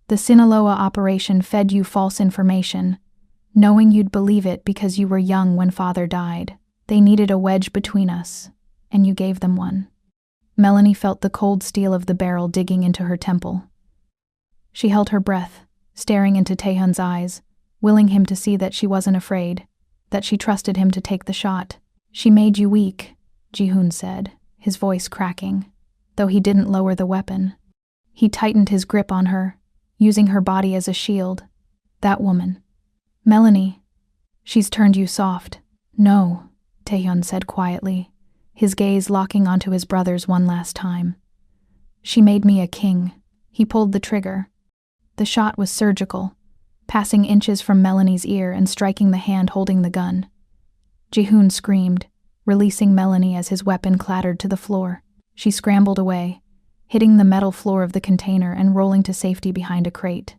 The Sinaloa operation fed you false information, knowing you'd believe it because you were young when father died. They needed a wedge between us, and you gave them one. Melanie felt the cold steel of the barrel digging into her temple. She held her breath, staring into Taehyun's eyes, willing him to see that she wasn't afraid, that she trusted him to take the shot. She made you weak, Ji-hoon said, his voice cracking, though he didn't lower the weapon. He tightened his grip on her, using her body as a shield. That woman. Melanie. She's turned you soft. No, Taehyun said quietly, his gaze locking onto his brother's one last time. She made me a king. He pulled the trigger. The shot was surgical, passing inches from Melanie's ear and striking the hand holding the gun. Ji-hoon screamed, releasing Melanie as his weapon clattered to the floor. She scrambled away, hitting the metal floor of the container and rolling to safety behind a crate.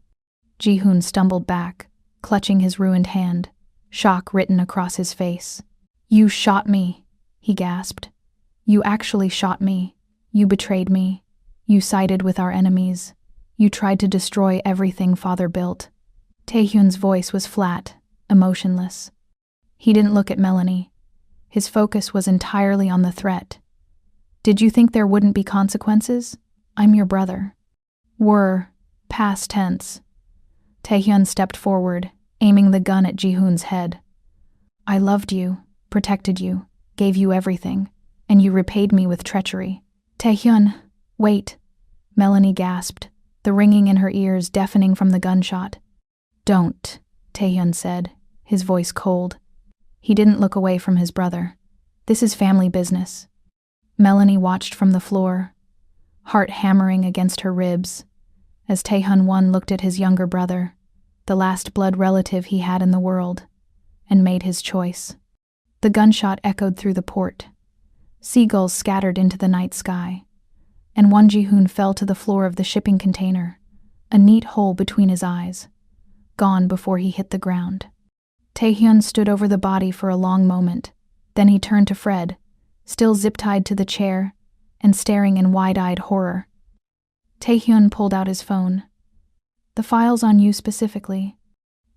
Ji-hoon stumbled back, clutching his ruined hand, shock written across his face. You shot me, he gasped. You actually shot me. You betrayed me. You sided with our enemies. You tried to destroy everything father built. Taehyun's voice was flat, emotionless. He didn't look at Melanie. His focus was entirely on the threat. Did you think there wouldn't be consequences? I'm your brother. Were, past tense. Taehyun stepped forward, aiming the gun at Ji-hoon's head. I loved you, protected you, gave you everything, and you repaid me with treachery. Taehyun, wait, Melanie gasped, the ringing in her ears deafening from the gunshot. Don't, Taehyun said, his voice cold. He didn't look away from his brother. This is family business. Melanie watched from the floor, heart hammering against her ribs, as Taehyun looked at his younger brother, the last blood relative he had in the world, and made his choice. The gunshot echoed through the port. Seagulls scattered into the night sky, and one Ji-hoon fell to the floor of the shipping container, a neat hole between his eyes, gone before he hit the ground. Taehyun stood over the body for a long moment, then he turned to Fred, still zip-tied to the chair, and staring in wide-eyed horror. Taehyun pulled out his phone. The files on you specifically.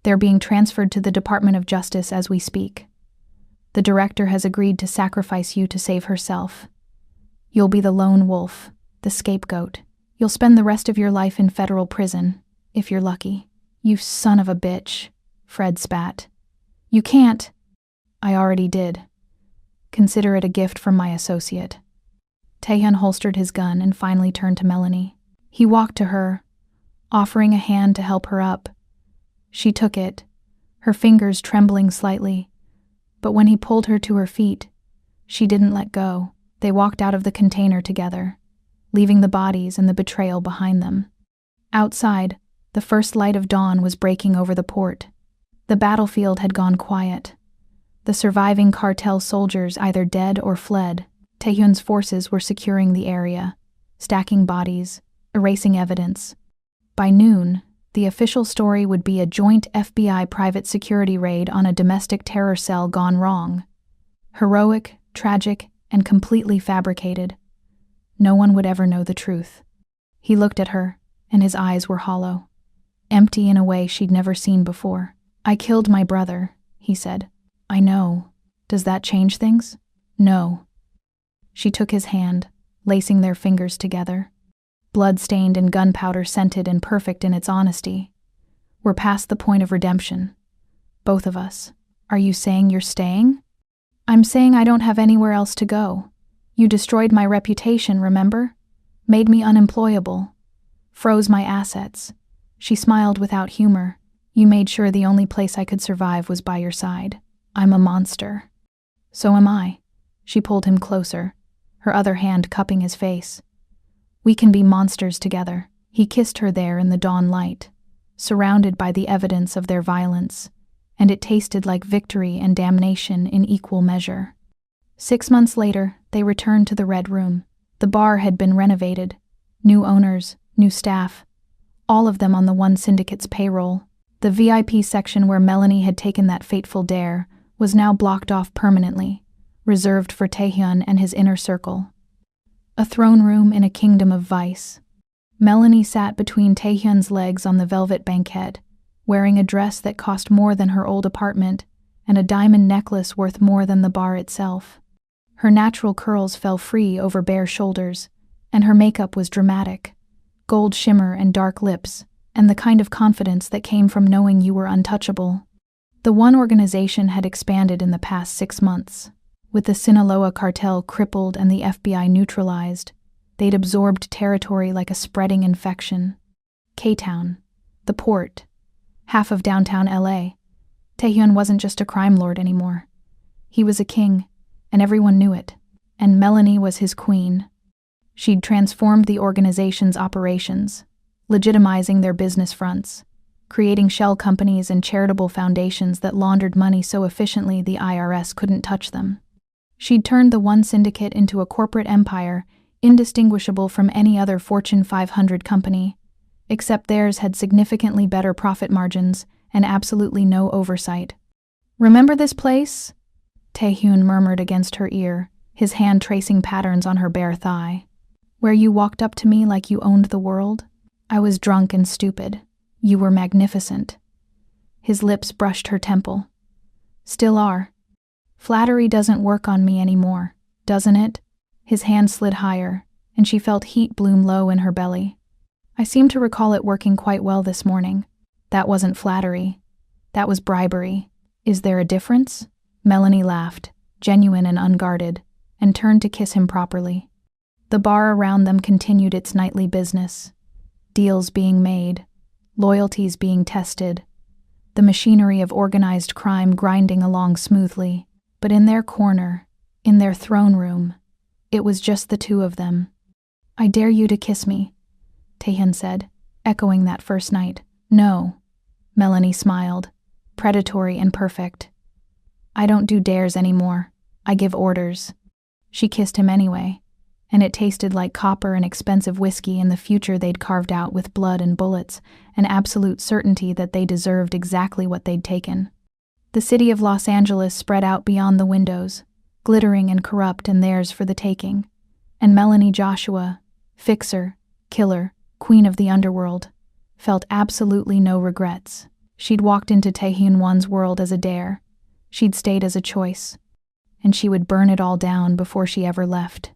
They're being transferred to the Department of Justice as we speak. The director has agreed to sacrifice you to save herself. You'll be the lone wolf, the scapegoat. You'll spend the rest of your life in federal prison, if you're lucky. You son of a bitch, Fred spat. You can't. I already did. Consider it a gift from my associate. Taehyun holstered his gun and finally turned to Melanie. He walked to her, offering a hand to help her up. She took it, her fingers trembling slightly, but when he pulled her to her feet, she didn't let go. They walked out of the container together, leaving the bodies and the betrayal behind them. Outside, the first light of dawn was breaking over the port. The battlefield had gone quiet. The surviving cartel soldiers either dead or fled. Taehyun's forces were securing the area, stacking bodies, erasing evidence. By noon, The official story would be a joint FBI private security raid on a domestic terror cell gone wrong. Heroic, tragic, and completely fabricated. No one would ever know the truth. He looked at her, and his eyes were hollow, empty in a way she'd never seen before. "I killed my brother," he said. "I know. Does that change things?" "No." She took his hand, lacing their fingers together. Blood-stained and gunpowder-scented and perfect in its honesty. "We're past the point of redemption. Both of us. Are you saying you're staying?" "I'm saying I don't have anywhere else to go. You destroyed my reputation, remember? Made me unemployable. Froze my assets." She smiled without humor. "You made sure the only place I could survive was by your side. I'm a monster." "So am I." She pulled him closer, her other hand cupping his face. "We can be monsters together." He kissed her there in the dawn light, surrounded by the evidence of their violence, and it tasted like victory and damnation in equal measure. 6 months later, they returned to the Red Room. The bar had been renovated. New owners, new staff, all of them on the one syndicate's payroll. The VIP section where Melanie had taken that fateful dare was now blocked off permanently, reserved for Taehyun and his inner circle. A throne room in a kingdom of vice. Melanie sat between Taehyun's legs on the velvet banquette, wearing a dress that cost more than her old apartment and a diamond necklace worth more than the bar itself. Her natural curls fell free over bare shoulders, and her makeup was dramatic. Gold shimmer and dark lips, and the kind of confidence that came from knowing you were untouchable. The One organization had expanded in the past 6 months. With the Sinaloa cartel crippled and the FBI neutralized, they'd absorbed territory like a spreading infection. K-Town, the port, half of downtown LA. Taehyun wasn't just a crime lord anymore. He was a king, and everyone knew it, and Melanie was his queen. She'd transformed the organization's operations, legitimizing their business fronts, creating shell companies and charitable foundations that laundered money so efficiently the IRS couldn't touch them. She'd turned the One Syndicate into a corporate empire indistinguishable from any other Fortune 500 company, except theirs had significantly better profit margins and absolutely no oversight. "Remember this place?" Taehyun murmured against her ear, his hand tracing patterns on her bare thigh. "Where you walked up to me like you owned the world? I was drunk and stupid. You were magnificent." His lips brushed her temple. "Still are. Flattery doesn't work on me anymore, doesn't it?" His hand slid higher, and she felt heat bloom low in her belly. "I seem to recall it working quite well this morning. That wasn't flattery. That was bribery. Is there a difference?" Melanie laughed, genuine and unguarded, and turned to kiss him properly. The bar around them continued its nightly business. Deals being made, loyalties being tested, the machinery of organized crime grinding along smoothly. But in their corner, in their throne room, it was just the two of them. "I dare you to kiss me," Taehyun said, echoing that first night. "No," Melanie smiled, predatory and perfect. "I don't do dares anymore. I give orders." She kissed him anyway, and it tasted like copper and expensive whiskey in the future they'd carved out with blood and bullets, an absolute certainty that they deserved exactly what they'd taken. The city of Los Angeles spread out beyond the windows, glittering and corrupt and theirs for the taking. And Melanie Joshua, fixer, killer, queen of the underworld, felt absolutely no regrets. She'd walked into Taehyun One's world as a dare. She'd stayed as a choice. And she would burn it all down before she ever left.